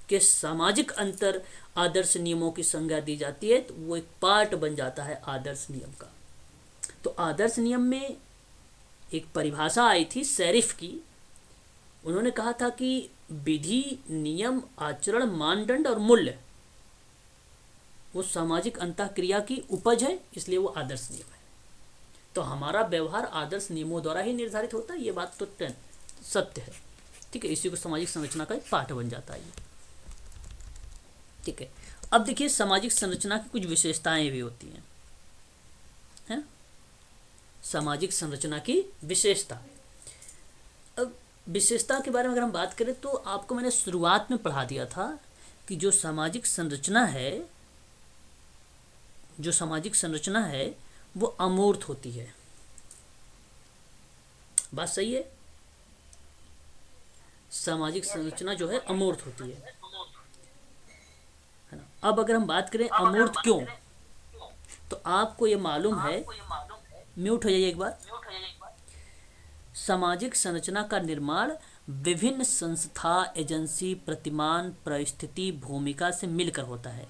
के सामाजिक अंतर आदर्श नियमों की संज्ञा दी जाती है, तो वो एक पार्ट बन जाता है आदर्श नियम का। तो आदर्श नियम में एक परिभाषा आई थी सेरिफ की। उन्होंने कहा था कि विधि, नियम, आचरण, मानदंड और मूल्य वो सामाजिक अंतःक्रिया की उपज है, इसलिए वो आदर्श नियम है। तो हमारा व्यवहार आदर्श नियमों द्वारा ही निर्धारित होता है, ये बात तो सत्य है। ठीक है, इसी को सामाजिक संरचना का एक पार्ट बन जाता है ये। ठीक है, अब देखिए सामाजिक संरचना की कुछ विशेषताएं भी होती हैं। सामाजिक संरचना की विशेषता। अब विशेषता के बारे में अगर हम बात करें तो आपको मैंने शुरुआत में पढ़ा दिया था कि जो सामाजिक संरचना है वो अमूर्त होती है। बात सही है? सामाजिक संरचना जो है अमूर्त होती है ना। अब अगर हम बात करें अमूर्त क्यों, तो आपको ये मालूम है, म्यूट हो जाइए एक बार। सामाजिक संरचना का निर्माण विभिन्न संस्था, एजेंसी, प्रतिमान, परिस्थिति, भूमिका से मिलकर होता है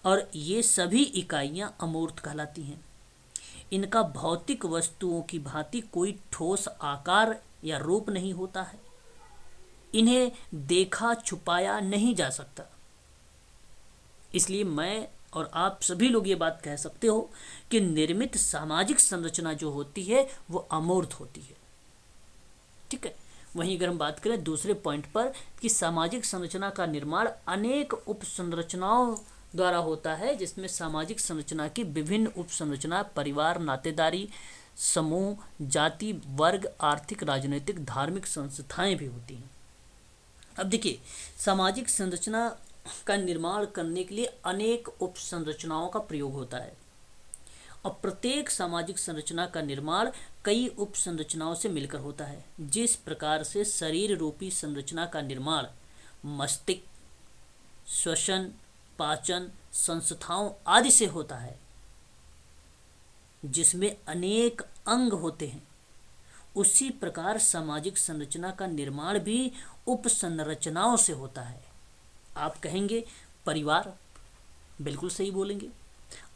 और ये सभी इकाइयां अमूर्त कहलाती हैं। इनका भौतिक वस्तुओं की भांति कोई ठोस आकार या रूप नहीं होता है। इन्हें देखा छुपाया नहीं जा सकता। इसलिए मैं और आप सभी लोग ये बात कह सकते हो कि निर्मित सामाजिक संरचना जो होती है वो अमूर्त होती है। ठीक है, वहीं अगर हम बात करें दूसरे पॉइंट पर कि सामाजिक संरचना का निर्माण अनेक उप संरचनाओं द्वारा होता है, जिसमें सामाजिक संरचना की विभिन्न उप संरचना परिवार, नातेदारी, समूह, जाति, वर्ग, आर्थिक, राजनीतिक, धार्मिक संस्थाएं भी होती हैं। अब देखिए, सामाजिक संरचना का निर्माण करने के लिए अनेक उप संरचनाओं का प्रयोग होता है और प्रत्येक सामाजिक संरचना का निर्माण कई उप संरचनाओं से मिलकर होता है। जिस प्रकार से शरीर रूपी संरचना का निर्माण मस्तिष्क, श्वसन, पाचन, संस्थाओं आदि से होता है, जिसमें अनेक अंग होते हैं, उसी प्रकार सामाजिक संरचना का निर्माण भी उप संरचनाओं से होता है। आप कहेंगे परिवार, बिल्कुल सही बोलेंगे।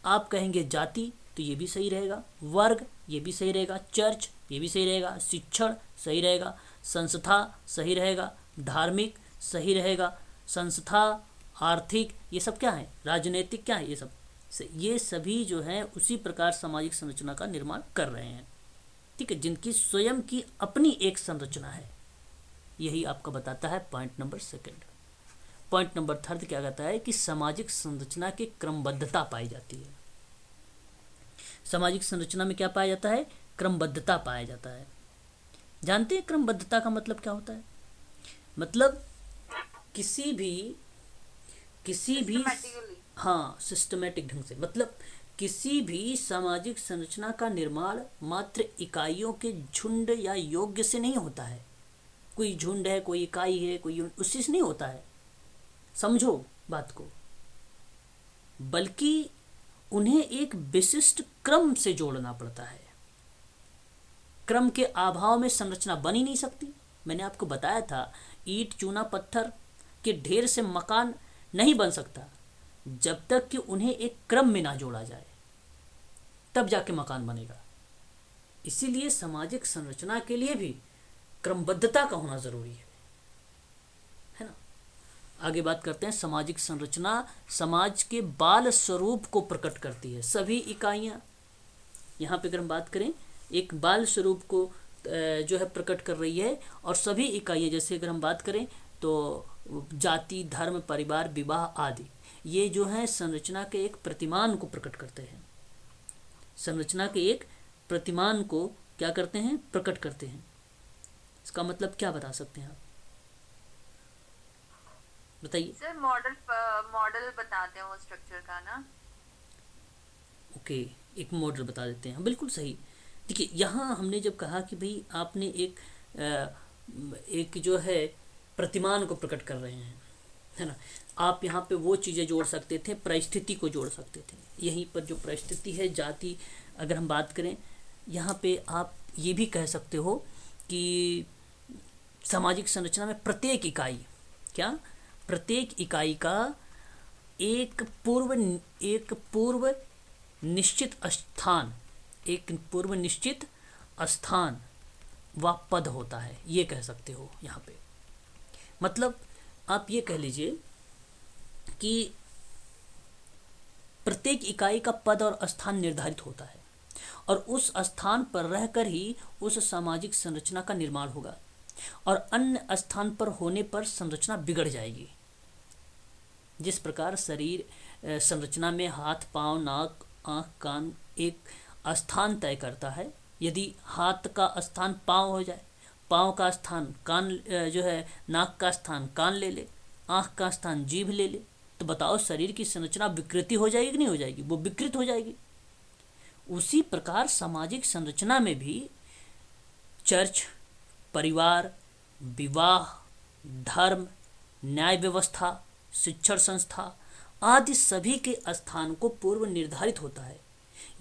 आप कहेंगे जाति, तो ये भी सही रहेगा। वर्ग, ये भी सही रहेगा। चर्च, ये भी सही रहेगा। शिक्षण सही रहेगा। संस्था सही रहेगा। धार्मिक सही रहेगा। संस्था, आर्थिक, ये सब क्या है, राजनीतिक क्या है, ये सभी जो है उसी प्रकार सामाजिक संरचना का निर्माण कर रहे हैं। ठीक है, जिनकी स्वयं की अपनी एक संरचना है। यही आपका बताता है point number second. Point number third क्या कहता है कि सामाजिक संरचना की क्रमबद्धता पाई जाती है। सामाजिक संरचना में क्या पाया जाता है, क्रमबद्धता पाया जाता है। जानते हैं क्रमबद्धता का मतलब क्या होता है? मतलब किसी भी हाँ, सिस्टमेटिक ढंग से, मतलब किसी भी सामाजिक संरचना का निर्माण मात्र इकाइयों के झुंड या योग्य से नहीं होता है। कोई झुंड है, कोई इकाई है, कोई उससे नहीं होता है, समझो बात को, बल्कि उन्हें एक विशिष्ट क्रम से जोड़ना पड़ता है। क्रम के अभाव में संरचना बन ही नहीं सकती। मैंने आपको बताया था, ईंट, चूना, पत्थर के ढेर से मकान नहीं बन सकता जब तक कि उन्हें एक क्रम में ना जोड़ा जाए, तब जाके मकान बनेगा। इसीलिए सामाजिक संरचना के लिए भी क्रमबद्धता का होना जरूरी है ना। आगे बात करते हैं। सामाजिक संरचना समाज के बाल स्वरूप को प्रकट करती है। सभी इकाइयां, यहाँ पे अगर हम बात करें, एक बाल स्वरूप को जो है प्रकट कर रही है, और सभी इकाइयां, जैसे अगर हम बात करें तो जाति, धर्म, परिवार, विवाह आदि, ये जो है संरचना के एक प्रतिमान को प्रकट करते हैं। संरचना के एक प्रतिमान को क्या करते हैं, प्रकट करते हैं। इसका मतलब क्या बता सकते हैं आप? बताइए। सर मॉडल मॉडल बताते हैं वो स्ट्रक्चर का ना। ओके, एक मॉडल बता देते हैं, बिल्कुल सही। देखिए यहाँ हमने जब कहा कि भाई आपने एक जो है प्रतिमान को प्रकट कर रहे हैं, है ना, आप यहाँ पे वो चीज़ें जोड़ सकते थे, परिस्थिति को जोड़ सकते थे। यहीं पर जो परिस्थिति है, जाति, अगर हम बात करें यहाँ पे, आप ये भी कह सकते हो कि सामाजिक संरचना में प्रत्येक इकाई, क्या, प्रत्येक इकाई का एक पूर्व एक पूर्व निश्चित स्थान, एक पूर्व निश्चित स्थान व पद होता है, ये कह सकते हो यहाँ पे। मतलब आप ये कह लीजिए कि प्रत्येक इकाई का पद और स्थान निर्धारित होता है और उस स्थान पर रहकर ही उस सामाजिक संरचना का निर्माण होगा, और अन्य स्थान पर होने पर संरचना बिगड़ जाएगी। जिस प्रकार शरीर संरचना में हाथ, पांव, नाक, आँख, कान एक स्थान तय करता है, यदि हाथ का स्थान पांव हो जाए, पांव का स्थान कान, जो है नाक का स्थान कान ले ले, आँख का स्थान जीभ ले ले, तो बताओ शरीर की संरचना विकृति हो जाएगी कि नहीं हो जाएगी? वो विकृत हो जाएगी। उसी प्रकार सामाजिक संरचना में भी चर्च, परिवार, विवाह, धर्म, न्याय व्यवस्था, शिक्षण संस्था आदि सभी के स्थान को पूर्व निर्धारित होता है।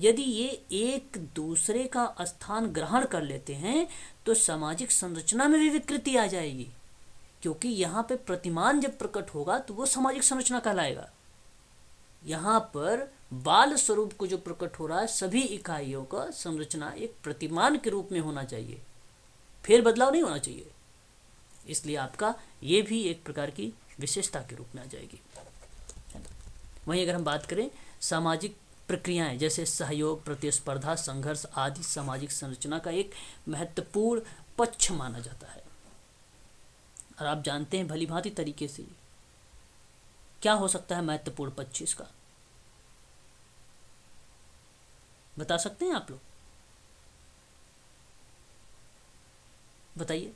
यदि ये एक दूसरे का स्थान ग्रहण कर लेते हैं तो सामाजिक संरचना में भी विकृति आ जाएगी, क्योंकि यहाँ पे प्रतिमान जब प्रकट होगा तो वो सामाजिक संरचना कहलाएगा। यहाँ पर बाल स्वरूप को जो प्रकट हो रहा है, सभी इकाइयों का संरचना एक प्रतिमान के रूप में होना चाहिए, फिर बदलाव नहीं होना चाहिए। इसलिए आपका ये भी एक प्रकार की विशेषता के रूप में आ जाएगी। वहीं अगर हम बात करें सामाजिक प्रक्रियाएं जैसे सहयोग, प्रतिस्पर्धा, संघर्ष आदि सामाजिक संरचना का एक महत्वपूर्ण पक्ष माना जाता है, और आप जानते हैं भली भांति तरीके से क्या हो सकता है महत्वपूर्ण पक्ष इसका, बता सकते हैं आप लोग? बताइए।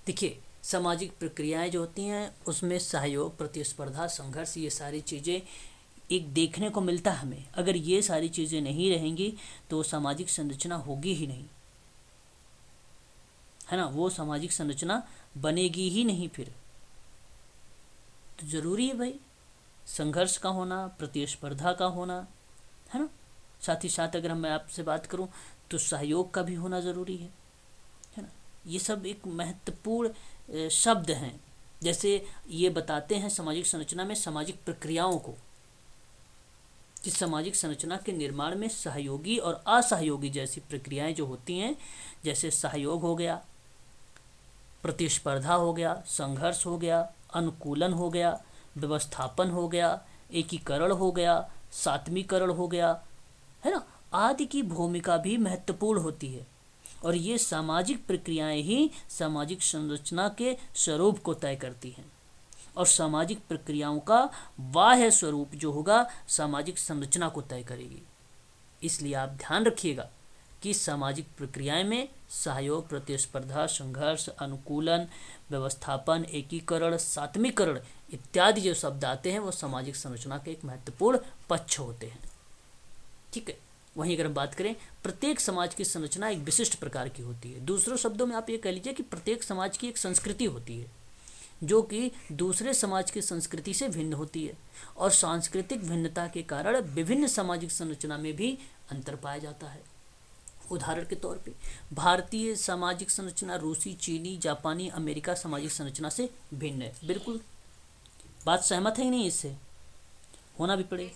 देखिए सामाजिक प्रक्रियाएं जो होती हैं उसमें सहयोग, प्रतिस्पर्धा, संघर्ष, ये सारी चीज़ें एक देखने को मिलता है हमें। अगर ये सारी चीज़ें नहीं रहेंगी तो सामाजिक संरचना होगी ही नहीं, है ना, वो सामाजिक संरचना बनेगी ही नहीं। फिर तो ज़रूरी है भाई संघर्ष का होना, प्रतिस्पर्धा का होना, है ना। साथ ही साथ अगर मैं आपसे बात करूं तो सहयोग का भी होना ज़रूरी है ना। ये सब एक महत्वपूर्ण शब्द हैं, जैसे ये बताते हैं सामाजिक संरचना में सामाजिक प्रक्रियाओं को, कि सामाजिक संरचना के निर्माण में सहयोगी और असहयोगी जैसी प्रक्रियाएं जो होती हैं, जैसे सहयोग हो गया, प्रतिस्पर्धा हो गया, संघर्ष हो गया, अनुकूलन हो गया, व्यवस्थापन हो गया, एकीकरण हो गया, सात्मीकरण हो गया, है ना, आदि की भूमिका भी महत्वपूर्ण होती है। और ये सामाजिक प्रक्रियाएं ही सामाजिक संरचना के स्वरूप को तय करती हैं, और सामाजिक प्रक्रियाओं का बाह्य स्वरूप जो होगा सामाजिक संरचना को तय करेगी। इसलिए आप ध्यान रखिएगा कि सामाजिक प्रक्रियाएं में सहयोग, प्रतिस्पर्धा, संघर्ष, अनुकूलन, व्यवस्थापन, एकीकरण, सात्मीकरण इत्यादि जो शब्द आते हैं वो सामाजिक संरचना के एक महत्वपूर्ण पक्ष होते हैं। ठीक है। वहीं अगर हम बात करें, प्रत्येक समाज की संरचना एक विशिष्ट प्रकार की होती है। दूसरों शब्दों में आप ये कह लीजिए कि प्रत्येक समाज की एक संस्कृति होती है जो कि दूसरे समाज की संस्कृति से भिन्न होती है, और सांस्कृतिक भिन्नता के कारण विभिन्न सामाजिक संरचना में भी अंतर पाया जाता है। उदाहरण के तौर पे भारतीय सामाजिक संरचना रूसी, चीनी, जापानी, अमेरिका सामाजिक संरचना से भिन्न है। बिल्कुल बात सहमत है कि नहीं? इससे होना भी पड़े।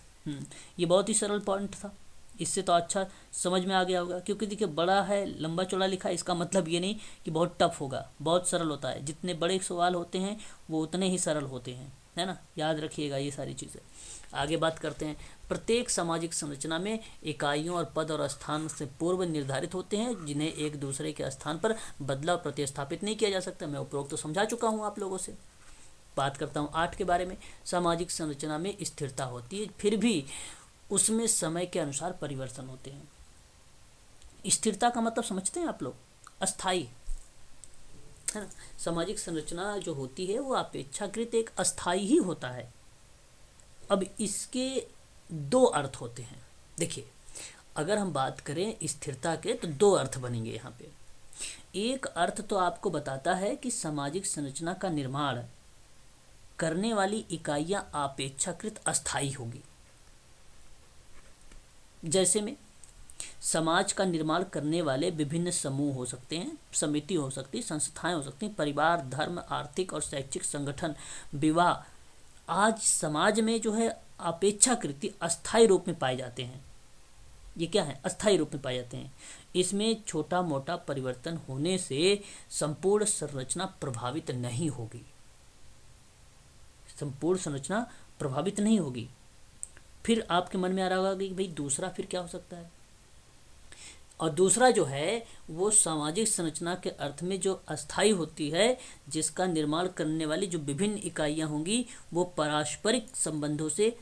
ये बहुत ही सरल पॉइंट था, इससे तो अच्छा समझ में आ गया होगा, क्योंकि देखिए बड़ा है, लंबा चौड़ा लिखा है, इसका मतलब ये नहीं कि बहुत टफ होगा, बहुत सरल होता है। जितने बड़े सवाल होते हैं वो उतने ही सरल होते हैं, है ना, याद रखिएगा ये सारी चीज़ें। आगे बात करते हैं। प्रत्येक सामाजिक संरचना में इकाइयों और पद और स्थान से पूर्व निर्धारित होते हैं, जिन्हें एक दूसरे के स्थान पर बदलाव प्रतिस्थापित नहीं किया जा सकता। मैं उपरोक्त तो समझा चुका हूँ आप लोगों से। बात करता हूँ 8 के बारे में। सामाजिक संरचना में स्थिरता होती है, फिर भी उसमें समय के अनुसार परिवर्तन होते हैं। स्थिरता का मतलब समझते हैं आप लोग? अस्थाई। है ना। सामाजिक संरचना जो होती है वो अपेक्षाकृत एक अस्थाई ही होता है। अब इसके दो अर्थ होते हैं। देखिए, अगर हम बात करें स्थिरता के तो दो अर्थ बनेंगे यहाँ पे। एक अर्थ तो आपको बताता है कि सामाजिक संरचना का निर्माण करने वाली इकाइयां अपेक्षाकृत अस्थाई होगी। जैसे में समाज का निर्माण करने वाले विभिन्न समूह हो सकते हैं, समिति हो सकती है, संस्थाएं हो सकती हैं, परिवार, धर्म, आर्थिक और शैक्षिक संगठन, विवाह आज समाज में जो है अपेक्षाकृत अस्थायी रूप में पाए जाते हैं। ये क्या है? अस्थायी रूप में पाए जाते हैं। इसमें छोटा मोटा परिवर्तन होने से संपूर्ण संरचना प्रभावित नहीं होगी। संपूर्ण संरचना प्रभावित नहीं होगी। फिर आपके मन में आ रहा होगा कि भाई दूसरा फिर क्या हो सकता है? और दूसरा जो है वो सामाजिक संरचना के अर्थ में जो अस्थायी होती है, जिसका निर्माण करने वाली जो विभिन्न इकाइयां होंगी वो पारस्परिक संबंधों से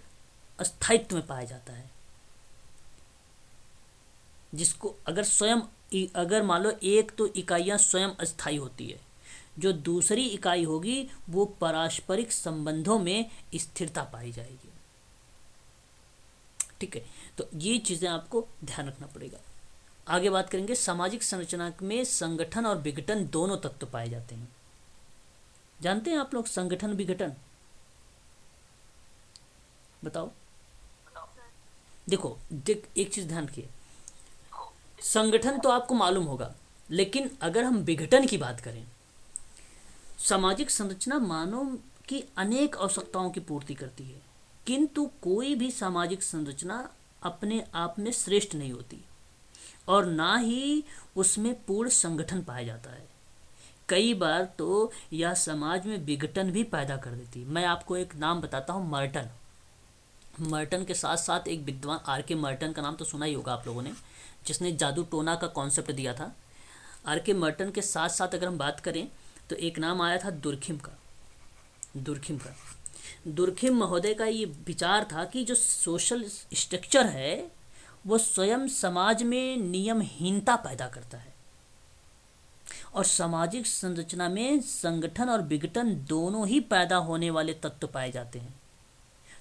अस्थायित्व में पाया जाता है। जिसको अगर मान लो एक तो इकाइयां स्वयं अस्थायी होती है, जो दूसरी इकाई होगी वो पारस्परिक संबंधों में स्थिरता पाई जाएगी। ठीक है, तो ये चीजें आपको ध्यान रखना पड़ेगा। आगे बात करेंगे, सामाजिक संरचना में संगठन और विघटन दोनों तत्व पाए जाते हैं। जानते हैं आप लोग संगठन विघटन? बताओ। देखो एक चीज ध्यान रखिए, संगठन तो आपको मालूम होगा, लेकिन अगर हम विघटन की बात करें, सामाजिक संरचना मानव की अनेक आवश्यकताओं की पूर्ति करती है, किंतु कोई भी सामाजिक संरचना अपने आप में श्रेष्ठ नहीं होती और ना ही उसमें पूर्ण संगठन पाया जाता है। कई बार तो यह समाज में विघटन भी पैदा कर देती है। मैं आपको एक नाम बताता हूँ, मर्टन। मर्टन के साथ साथ एक विद्वान आर.के. मर्टन का नाम तो सुना ही होगा आप लोगों ने, जिसने जादू टोना का कॉन्सेप्ट दिया था। आर.के. मर्टन के साथ साथ अगर हम बात करें तो एक नाम आया था दुर्खिम का। दुर्खिम महोदय का ये विचार था कि जो सोशल स्ट्रक्चर है वो स्वयं समाज में नियमहीनता पैदा करता है और सामाजिक संरचना में संगठन और विघटन दोनों ही पैदा होने वाले तत्व पाए जाते हैं।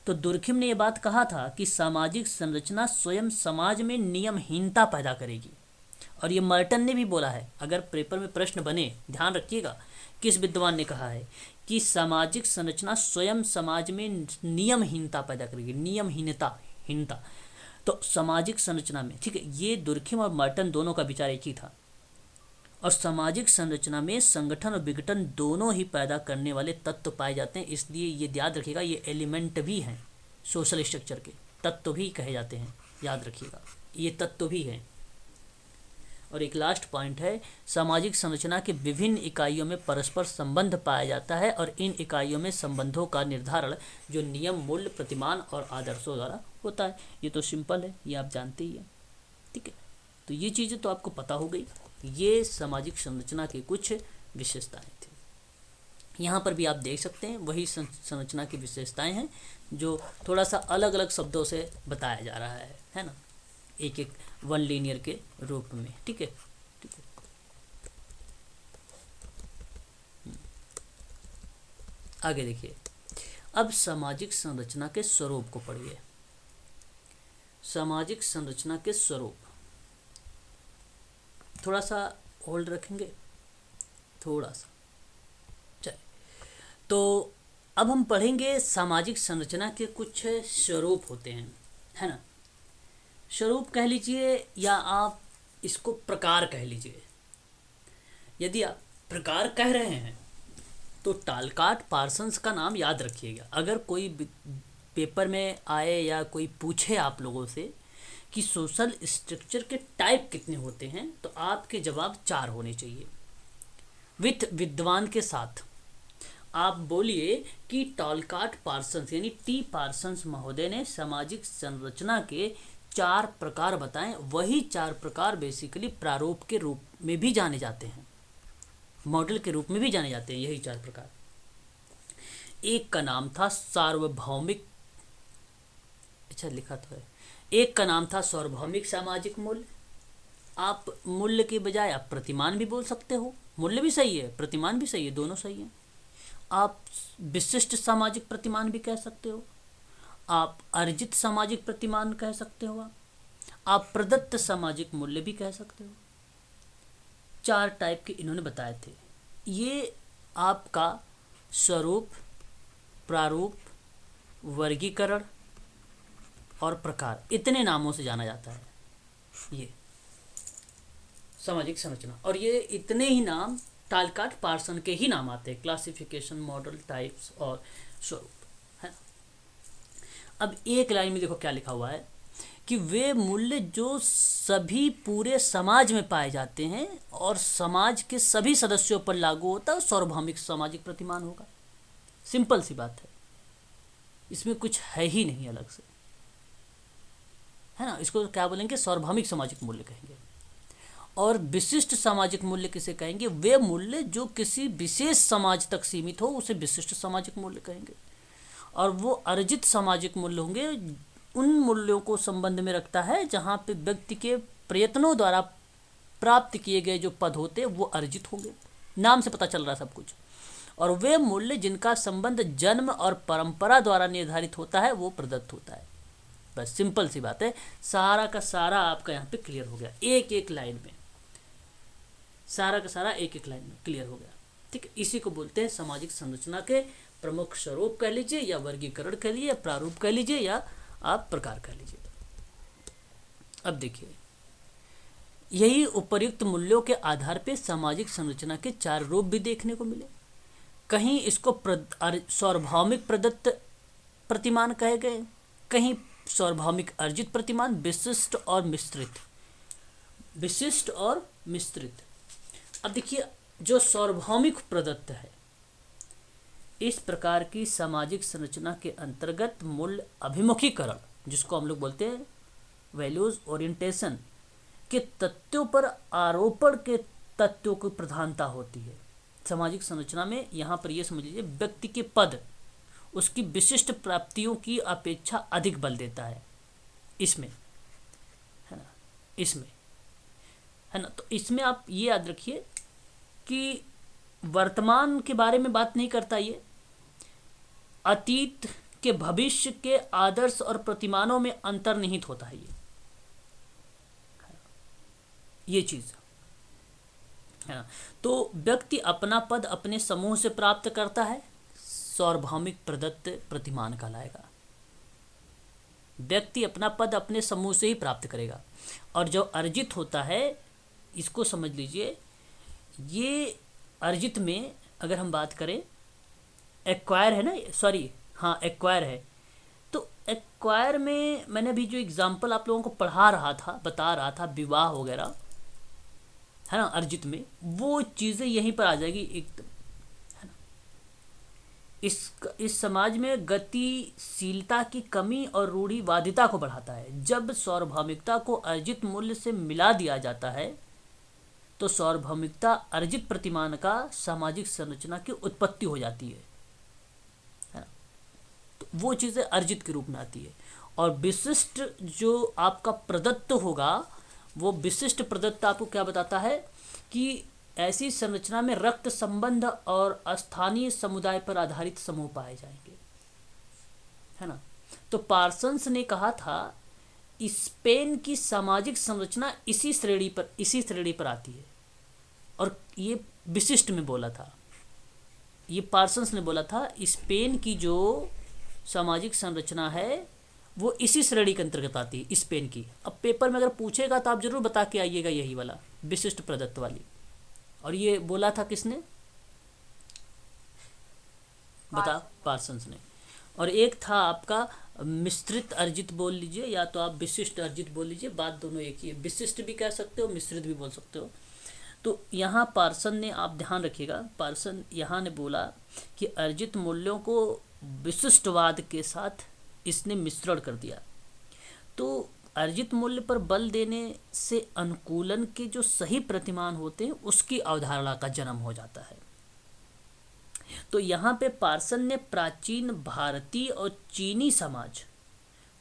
तो दुर्खिम ने यह बात कहा था कि सामाजिक संरचना स्वयं समाज में नियमहीनता पैदा करेगी, और ये मर्टन ने भी बोला है। अगर पेपर में प्रश्न बने, ध्यान रखिएगा किस विद्वान ने कहा है कि सामाजिक संरचना स्वयं समाज में नियमहीनता पैदा करेगी। नियमहीनता तो सामाजिक संरचना में, ठीक है, ये दुर्खिम और मर्टन दोनों का विचार एक ही था। और सामाजिक संरचना में संगठन और विघटन दोनों ही पैदा करने वाले तत्व पाए जाते हैं। इसलिए ये याद रखिएगा, ये एलिमेंट भी हैं, सोशल स्ट्रक्चर के तत्व भी कहे जाते हैं। याद रखिएगा, ये तत्व भी हैं। और एक लास्ट पॉइंट है, सामाजिक संरचना के विभिन्न इकाइयों में परस्पर संबंध पाया जाता है और इन इकाइयों में संबंधों का निर्धारण जो नियम, मूल्य, प्रतिमान और आदर्शों द्वारा होता है। ये तो सिंपल है, ये आप जानते ही हैं। ठीक है, तो ये चीज़ें तो आपको पता हो गई। ये सामाजिक संरचना की कुछ विशेषताएं थी। यहाँ पर भी आप देख सकते हैं वही संरचना की विशेषताएं हैं जो थोड़ा सा अलग अलग शब्दों से बताया जा रहा है ना, एक एक वन लीनियर के रूप में। ठीक है, आगे देखिए, अब सामाजिक संरचना के स्वरूप को पढ़िए। सामाजिक संरचना के स्वरूप, थोड़ा सा होल्ड रखेंगे, थोड़ा सा चलिए। तो अब हम पढ़ेंगे सामाजिक संरचना के कुछ स्वरूप होते हैं, है ना। स्वरूप कह लीजिए या आप इसको प्रकार कह लीजिए। यदि आप प्रकार कह रहे हैं तो टालकाट पार्सन्स का नाम याद रखिएगा। अगर कोई पेपर में आए या कोई पूछे आप लोगों से कि सोशल स्ट्रक्चर के टाइप कितने होते हैं, तो आपके जवाब 4 होने चाहिए। विथ विद्वान के साथ आप बोलिए कि टालकाट पार्सन्स यानी टी पार्सन्स महोदय ने सामाजिक संरचना के 4 प्रकार बताएं। वही 4 प्रकार बेसिकली प्रारूप के रूप में भी जाने जाते हैं, मॉडल के रूप में भी जाने जाते हैं। यही 4 प्रकार। एक का नाम था सार्वभौमिक, अच्छा लिखा तो है, एक का नाम था सार्वभौमिक सामाजिक मूल्य। आप मूल्य के बजाय आप प्रतिमान भी बोल सकते हो। मूल्य भी सही है, प्रतिमान भी सही है, दोनों सही हैं। आप विशिष्ट सामाजिक प्रतिमान भी कह सकते हो, आप अर्जित सामाजिक प्रतिमान कह सकते हो, आप प्रदत्त सामाजिक मूल्य भी कह सकते हो। 4 टाइप के इन्होंने बताए थे। ये आपका स्वरूप, प्रारूप, वर्गीकरण और प्रकार, इतने नामों से जाना जाता है ये सामाजिक संरचना। और ये इतने ही नाम टालकाट पार्सन के ही नाम आते हैं, क्लासिफिकेशन, मॉडल, टाइप्स और स्वरूप, है ना। अब एक लाइन में देखो क्या लिखा हुआ है कि वे मूल्य जो सभी पूरे समाज में पाए जाते हैं और समाज के सभी सदस्यों पर लागू होता है, सार्वभौमिक सामाजिक प्रतिमान होगा। सिंपल सी बात है, इसमें कुछ है ही नहीं अलग से, है ना। इसको क्या बोलेंगे, सार्वभौमिक सामाजिक मूल्य कहेंगे। और विशिष्ट सामाजिक मूल्य किसे कहेंगे, वे मूल्य जो किसी विशेष समाज तक सीमित हो उसे विशिष्ट सामाजिक मूल्य कहेंगे। और वो अर्जित सामाजिक मूल्य होंगे, उन मूल्यों को संबंध में रखता है जहाँ पे व्यक्ति के प्रयत्नों द्वारा प्राप्त किए गए जो पद होते हैं वो अर्जित होंगे। नाम से पता चल रहा है सब कुछ। और वे मूल्य जिनका संबंध जन्म और परंपरा द्वारा निर्धारित होता है वो प्रदत्त होता है। बस सिंपल सी बात है, सारा का सारा आपका यहाँ पे क्लियर हो गया, एक एक लाइन में, सारा का सारा एक एक लाइन में क्लियर हो गया। ठीक है, इसी को बोलते हैं सामाजिक संरचना के प्रमुख स्वरूप कह लीजिए, या वर्गीकरण कह लीजिए, या प्रारूप कह लीजिए, या आप प्रकार कह लीजिए। अब देखिए, यही उपर्युक्त मूल्यों के आधार पे सामाजिक संरचना के 4 रूप भी देखने को मिले। कहीं इसको सार्वभौमिक प्रदत्त प्रतिमान कहे गए, कहीं सार्वभौमिक अर्जित प्रतिमान, विशिष्ट और मिश्रित, विशिष्ट और मिश्रित। अब देखिए, जो सार्वभौमिक प्रदत्त है, इस प्रकार की सामाजिक संरचना के अंतर्गत मूल्य अभिमुखीकरण, जिसको हम लोग बोलते हैं वैल्यूज ओरिएंटेशन, के तथ्यों पर आरोपण के तथ्यों की प्रधानता होती है। सामाजिक संरचना में यहाँ पर यह समझ लीजिए, व्यक्ति के पद उसकी विशिष्ट प्राप्तियों की अपेक्षा अधिक बल देता है इसमें, है ना, इसमें, है ना। तो इसमें आप ये याद रखिए कि वर्तमान के बारे में बात नहीं करता, ये अतीत के भविष्य के आदर्श और प्रतिमानों में अंतर्निहित होता है ये चीज, है ना। तो व्यक्ति अपना पद अपने समूह से प्राप्त करता है, सार्वभौमिक प्रदत्त प्रतिमान कहलाएगा। व्यक्ति अपना पद अपने समूह से ही प्राप्त करेगा। और जो अर्जित होता है, इसको समझ लीजिए, ये अर्जित में अगर हम बात करें, एक्वायर है ना, सॉरी हाँ एक्वायर है। तो एक्वायर में मैंने अभी जो एग्जाम्पल आप लोगों को पढ़ा रहा था, बता रहा था, विवाह वगैरह, है ना, अर्जित में वो चीज़ें यहीं पर आ जाएगी एकदम, है ना। इस समाज में गतिशीलता की कमी और रूढ़िवादिता को बढ़ाता है। जब सार्वभौमिकता को अर्जित मूल्य से मिला दिया जाता है तो सार्वभौमिकता अर्जित प्रतिमान का सामाजिक संरचना की उत्पत्ति हो जाती है ना। तो वो चीज़ें अर्जित के रूप में आती है। और विशिष्ट जो आपका प्रदत्त होगा, वो विशिष्ट प्रदत्त आपको क्या बताता है कि ऐसी संरचना में रक्त संबंध और स्थानीय समुदाय पर आधारित समूह पाए जाएंगे, है ना। तो पार्सन्स ने कहा था स्पेन की सामाजिक संरचना इसी श्रेणी पर आती है। और ये विशिष्ट में बोला था, ये पार्सन्स ने बोला था स्पेन की जो सामाजिक संरचना है वो इसी श्रेणी के अंतर्गत आती है, स्पेन की। अब पेपर में अगर पूछेगा तो आप जरूर बता के आइएगा यही वाला विशिष्ट प्रदत्त वाली। और ये बोला था किसने, बता, पार्सन्स ने। और एक था आपका मिश्रित अर्जित बोल लीजिए, या तो आप विशिष्ट अर्जित बोल लीजिए, बात दोनों एक ही है। विशिष्ट भी कह सकते हो, मिश्रित भी बोल सकते हो। तो यहाँ पार्सन ने, आप ध्यान रखिएगा, पार्सन यहाँ ने बोला कि अर्जित मूल्यों को विशिष्टवाद के साथ इसने मिश्रण कर दिया। तो अर्जित मूल्य पर बल देने से अनुकूलन के जो सही प्रतिमान होते हैं उसकी अवधारणा का जन्म हो जाता है। तो यहाँ पे पार्सन ने प्राचीन भारतीय और चीनी समाज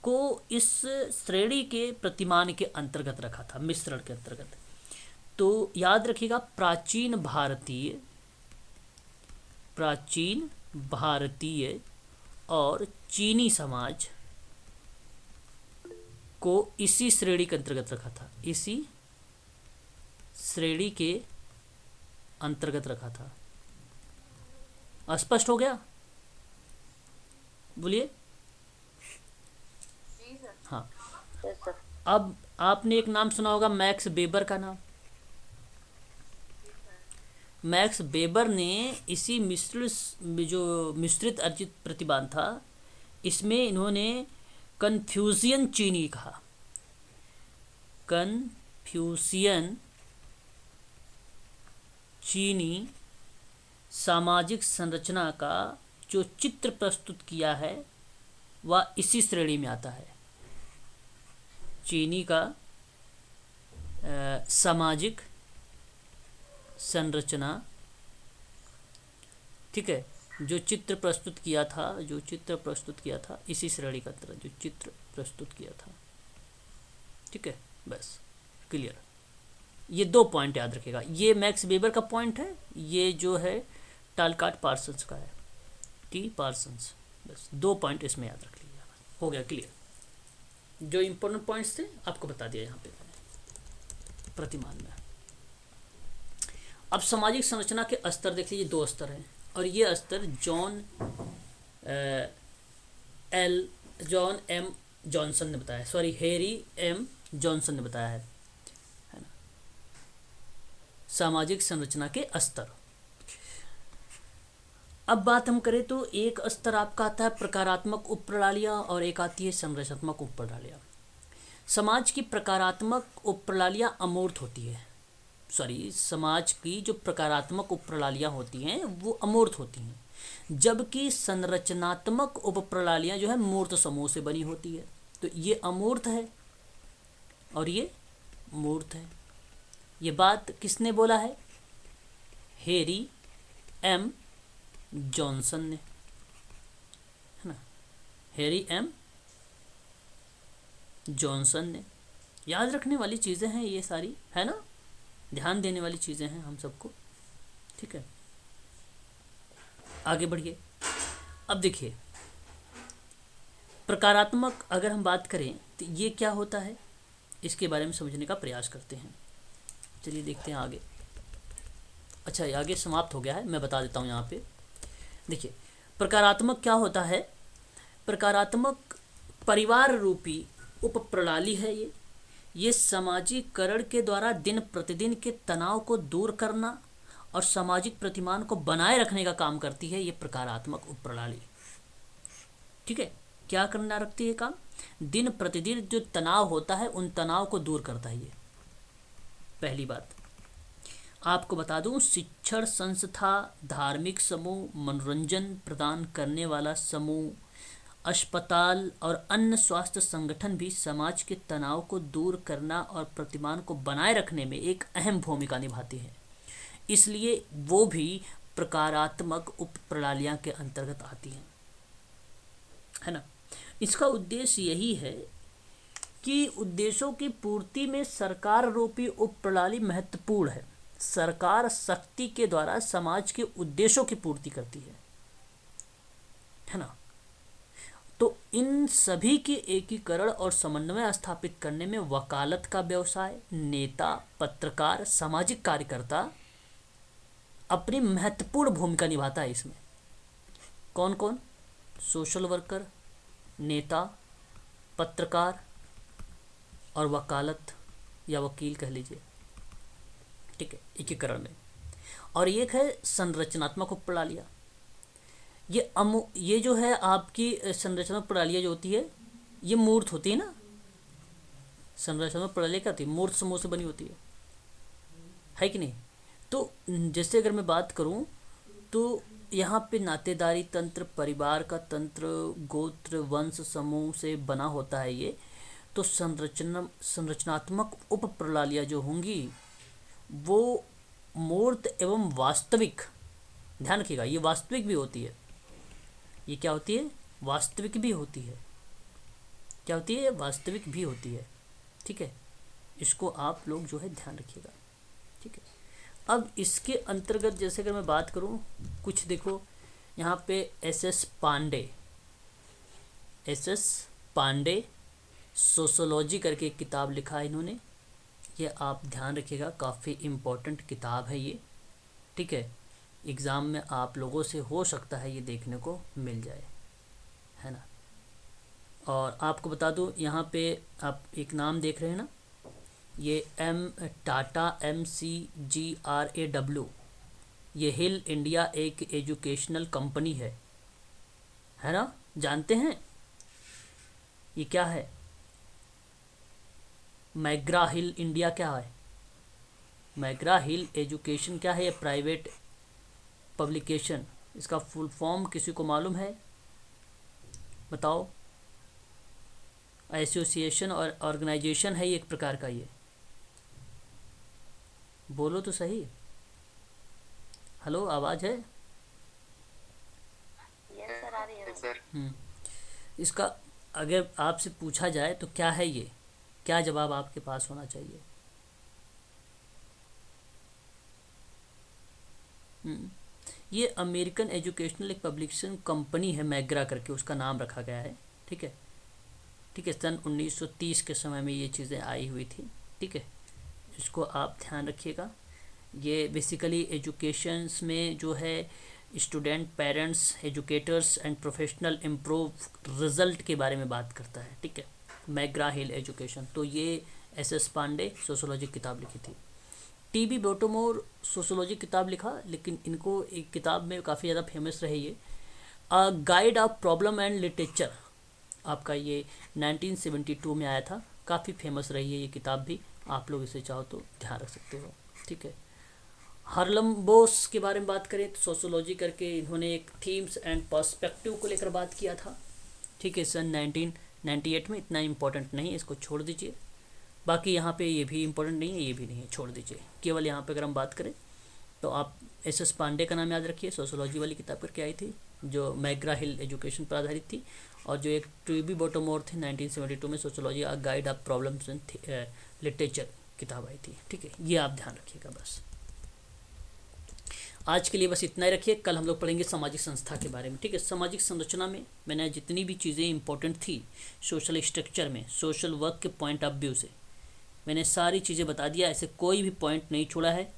को इस श्रेणी के प्रतिमान के अंतर्गत रखा था, मिश्रण के अंतर्गत। तो याद रखिएगा, प्राचीन भारतीय और चीनी समाज को इसी श्रेणी के अंतर्गत रखा था, इसी श्रेणी के अंतर्गत रखा था। स्पष्ट हो गया? बोलिए। जी सर। हाँ, यस सर। अब आपने एक नाम सुना होगा, मैक्स वेबर का नाम। मैक्स वेबर ने इसी मिश्रित अर्जित प्रतिमान था, इसमें इन्होंने कन्फ्यूशियन चीनी कहा, कन्फ्यूशियन चीनी सामाजिक संरचना का जो चित्र प्रस्तुत किया है वह इसी श्रेणी में आता है। चीनी का सामाजिक संरचना, ठीक है, जो चित्र प्रस्तुत किया था इसी श्रेणी का तरह जो चित्र प्रस्तुत किया था। ठीक है, बस क्लियर। ये 2 पॉइंट याद रखेगा, ये मैक्स वेबर का पॉइंट है, ये जो है टालकाट पार्सन्स का है, टी पार्सन्स। बस 2 पॉइंट इसमें याद रख लीजिए, हो गया क्लियर। जो इम्पोर्टेंट पॉइंट्स थे आपको बता दिया यहाँ पे प्रतिमान में। अब सामाजिक संरचना के स्तर देख लीजिए, 2 स्तर हैं, और ये स्तर जॉन एम जॉनसन ने बताया, सॉरी हैरी एम जॉनसन ने बताया है ना, सामाजिक संरचना के स्तर। अब बात हम करें तो एक स्तर आपका आता है प्रकारात्मक उप प्रणालियाँ और एक आती है संरचनात्मक उप प्रणालियाँ। समाज की प्रकारात्मक उप प्रणालियाँ अमूर्त होती है, समाज की जो प्रकारात्मक उप प्रणालियाँ होती हैं वो अमूर्त होती हैं, जबकि संरचनात्मक उप प्रणालियाँ जो है मूर्त समूह से बनी होती है। तो ये अमूर्त है और ये मूर्त है। ये बात किसने बोला है? हैरी एम जॉनसन ने, है ना, हैरी एम जॉनसन ने। याद रखने वाली चीज़ें हैं ये सारी, है ना, ध्यान देने वाली चीज़ें हैं हम सबको। ठीक है, आगे बढ़िए। अब देखिए, प्रकारात्मक अगर हम बात करें तो ये क्या होता है, इसके बारे में समझने का प्रयास करते हैं। चलिए देखते हैं आगे। अच्छा, ये आगे समाप्त हो गया है, मैं बता देता हूँ यहाँ पे। देखिए, प्रकारात्मक क्या होता है? प्रकारात्मक परिवार रूपी उप प्रणाली है ये सामाजिकरण के द्वारा दिन प्रतिदिन के तनाव को दूर करना और सामाजिक प्रतिमान को बनाए रखने का काम करती है, ये प्रकारात्मक उप प्रणाली। ठीक है, क्या करना रखती है काम? दिन प्रतिदिन जो तनाव होता है उन तनाव को दूर करता है ये। पहली बात आपको बता दूं, शिक्षण संस्था, धार्मिक समूह, मनोरंजन प्रदान करने वाला समूह, अस्पताल और अन्य स्वास्थ्य संगठन भी समाज के तनाव को दूर करना और प्रतिमान को बनाए रखने में एक अहम भूमिका निभाते हैं, इसलिए वो भी प्रकारात्मक उप प्रणालियाँ के अंतर्गत आती हैं, है ना। इसका उद्देश्य यही है कि उद्देश्यों की पूर्ति में सरकार रूपी उप प्रणाली महत्वपूर्ण है। सरकार शक्ति के द्वारा समाज के उद्देश्यों की पूर्ति करती है ना। तो इन सभी के एकीकरण और समन्वय स्थापित करने में वकालत का व्यवसाय, नेता, पत्रकार, सामाजिक कार्यकर्ता अपनी महत्वपूर्ण भूमिका निभाता है। इसमें कौन कौन? सोशल वर्कर, नेता, पत्रकार और वकालत या वकील कह लीजिए। ठीक है, एकीकरण में। और एक है संरचनात्मक उप प्रणालियाँ। ये जो है आपकी संरचनात्मक प्रणालियाँ जो होती है ये मूर्त होती है ना। संरचनात्मक प्रणाली क्या होती है? मूर्त समूह से बनी होती है कि नहीं। तो जैसे अगर मैं बात करूं तो यहाँ पे नातेदारी तंत्र, परिवार का तंत्र, गोत्र, वंश समूह से बना होता है ये। तो संरचनात्मक उप प्रणालियाँ जो होंगी वो मूर्त एवं वास्तविक, ध्यान रखिएगा, ये वास्तविक भी होती है। ये क्या होती है? वास्तविक भी होती है। क्या होती है? वास्तविक भी होती है। ठीक है, इसको आप लोग जो है ध्यान रखिएगा। ठीक है। अब इसके अंतर्गत जैसे अगर मैं बात करूं, कुछ देखो यहाँ पे एस एस पांडे सोशोलॉजी करके एक किताब लिखा है इन्होंने, ये आप ध्यान रखिएगा, काफ़ी इम्पोर्टेंट किताब है ये, ठीक है। एग्ज़ाम में आप लोगों से हो सकता है ये देखने को मिल जाए, है ना। और आपको बता दूं, यहाँ पे आप एक नाम देख रहे हैं ना, ये टाटा MCGRAW, ये हिल इंडिया एक एजुकेशनल कंपनी है ना, जानते हैं ये क्या है? मैग्रा हिल इंडिया क्या है? मैग्रा हिल एजुकेशन क्या है? ये प्राइवेट पब्लिकेशन, इसका फुल फॉर्म किसी को मालूम है? बताओ। एसोसिएशन और ऑर्गेनाइजेशन है ये एक प्रकार का, ये बोलो तो सही। हेलो, आवाज़ है? यस सर, आ रही है। हम्म, इसका अगर आपसे पूछा जाए तो क्या है ये, क्या जवाब आपके पास होना चाहिए? ये अमेरिकन एजुकेशनल एक पब्लिकेशन कंपनी है, मैग्रा करके उसका नाम रखा गया है, ठीक है। ठीक है, सन 1930 के समय में ये चीज़ें आई हुई थी, ठीक है, इसको आप ध्यान रखिएगा। ये बेसिकली एजुकेशंस में जो है student, parents, educators and professional improve result के बारे में बात करता है, ठीक है। मैग्रा हिल एजुकेशन, तो ये SS पांडे सोशोलॉजी किताब लिखी थी। TB बोटोमोर सोशोलॉजी किताब लिखा, लेकिन इनको एक किताब में काफ़ी ज़्यादा फेमस रहे ये, guide of problem and literature, आपका ये 1972 में आया था, काफ़ी फेमस रही है ये किताब भी, आप लोग इसे चाहो तो ध्यान रख सकते हो, ठीक है। हार्लम बोस के बारे में बात करें तो सोशोलॉजी करके इन्होंने एक थीम्स एंड पर्सपेक्टिव को लेकर बात किया था, ठीक है, सन 1998 में। इतना इम्पोर्टेंट नहीं है, इसको छोड़ दीजिए। बाकी यहाँ पे ये भी इम्पोर्टेंट नहीं है, ये भी नहीं है, छोड़ दीजिए। केवल यहाँ पे अगर हम बात करें तो आप SS पांडे का नाम याद रखिए, सोशोलॉजी वाली किताब करके आई थी जो मैग्रा हिल एजुकेशन पर आधारित थी, और जो एक TB बोटोमोर थी 1972 में sociology a guide of problems in literature किताब आई थी, ठीक है। ये आप ध्यान रखिएगा बस। आज के लिए बस इतना ही रखिए, कल हम लोग पढ़ेंगे सामाजिक संस्था के बारे में, ठीक है। सामाजिक संरचना में मैंने जितनी भी चीज़ें इंपॉर्टेंट थी सोशल स्ट्रक्चर में, सोशल वर्क के पॉइंट ऑफ व्यू से मैंने सारी चीज़ें बता दिया, ऐसे कोई भी पॉइंट नहीं छोड़ा है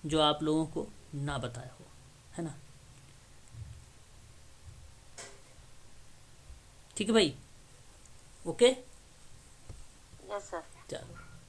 जो आप लोगों को ना बताया हो, है ना। ठीक है भाई, ओके, यस सर। चलो।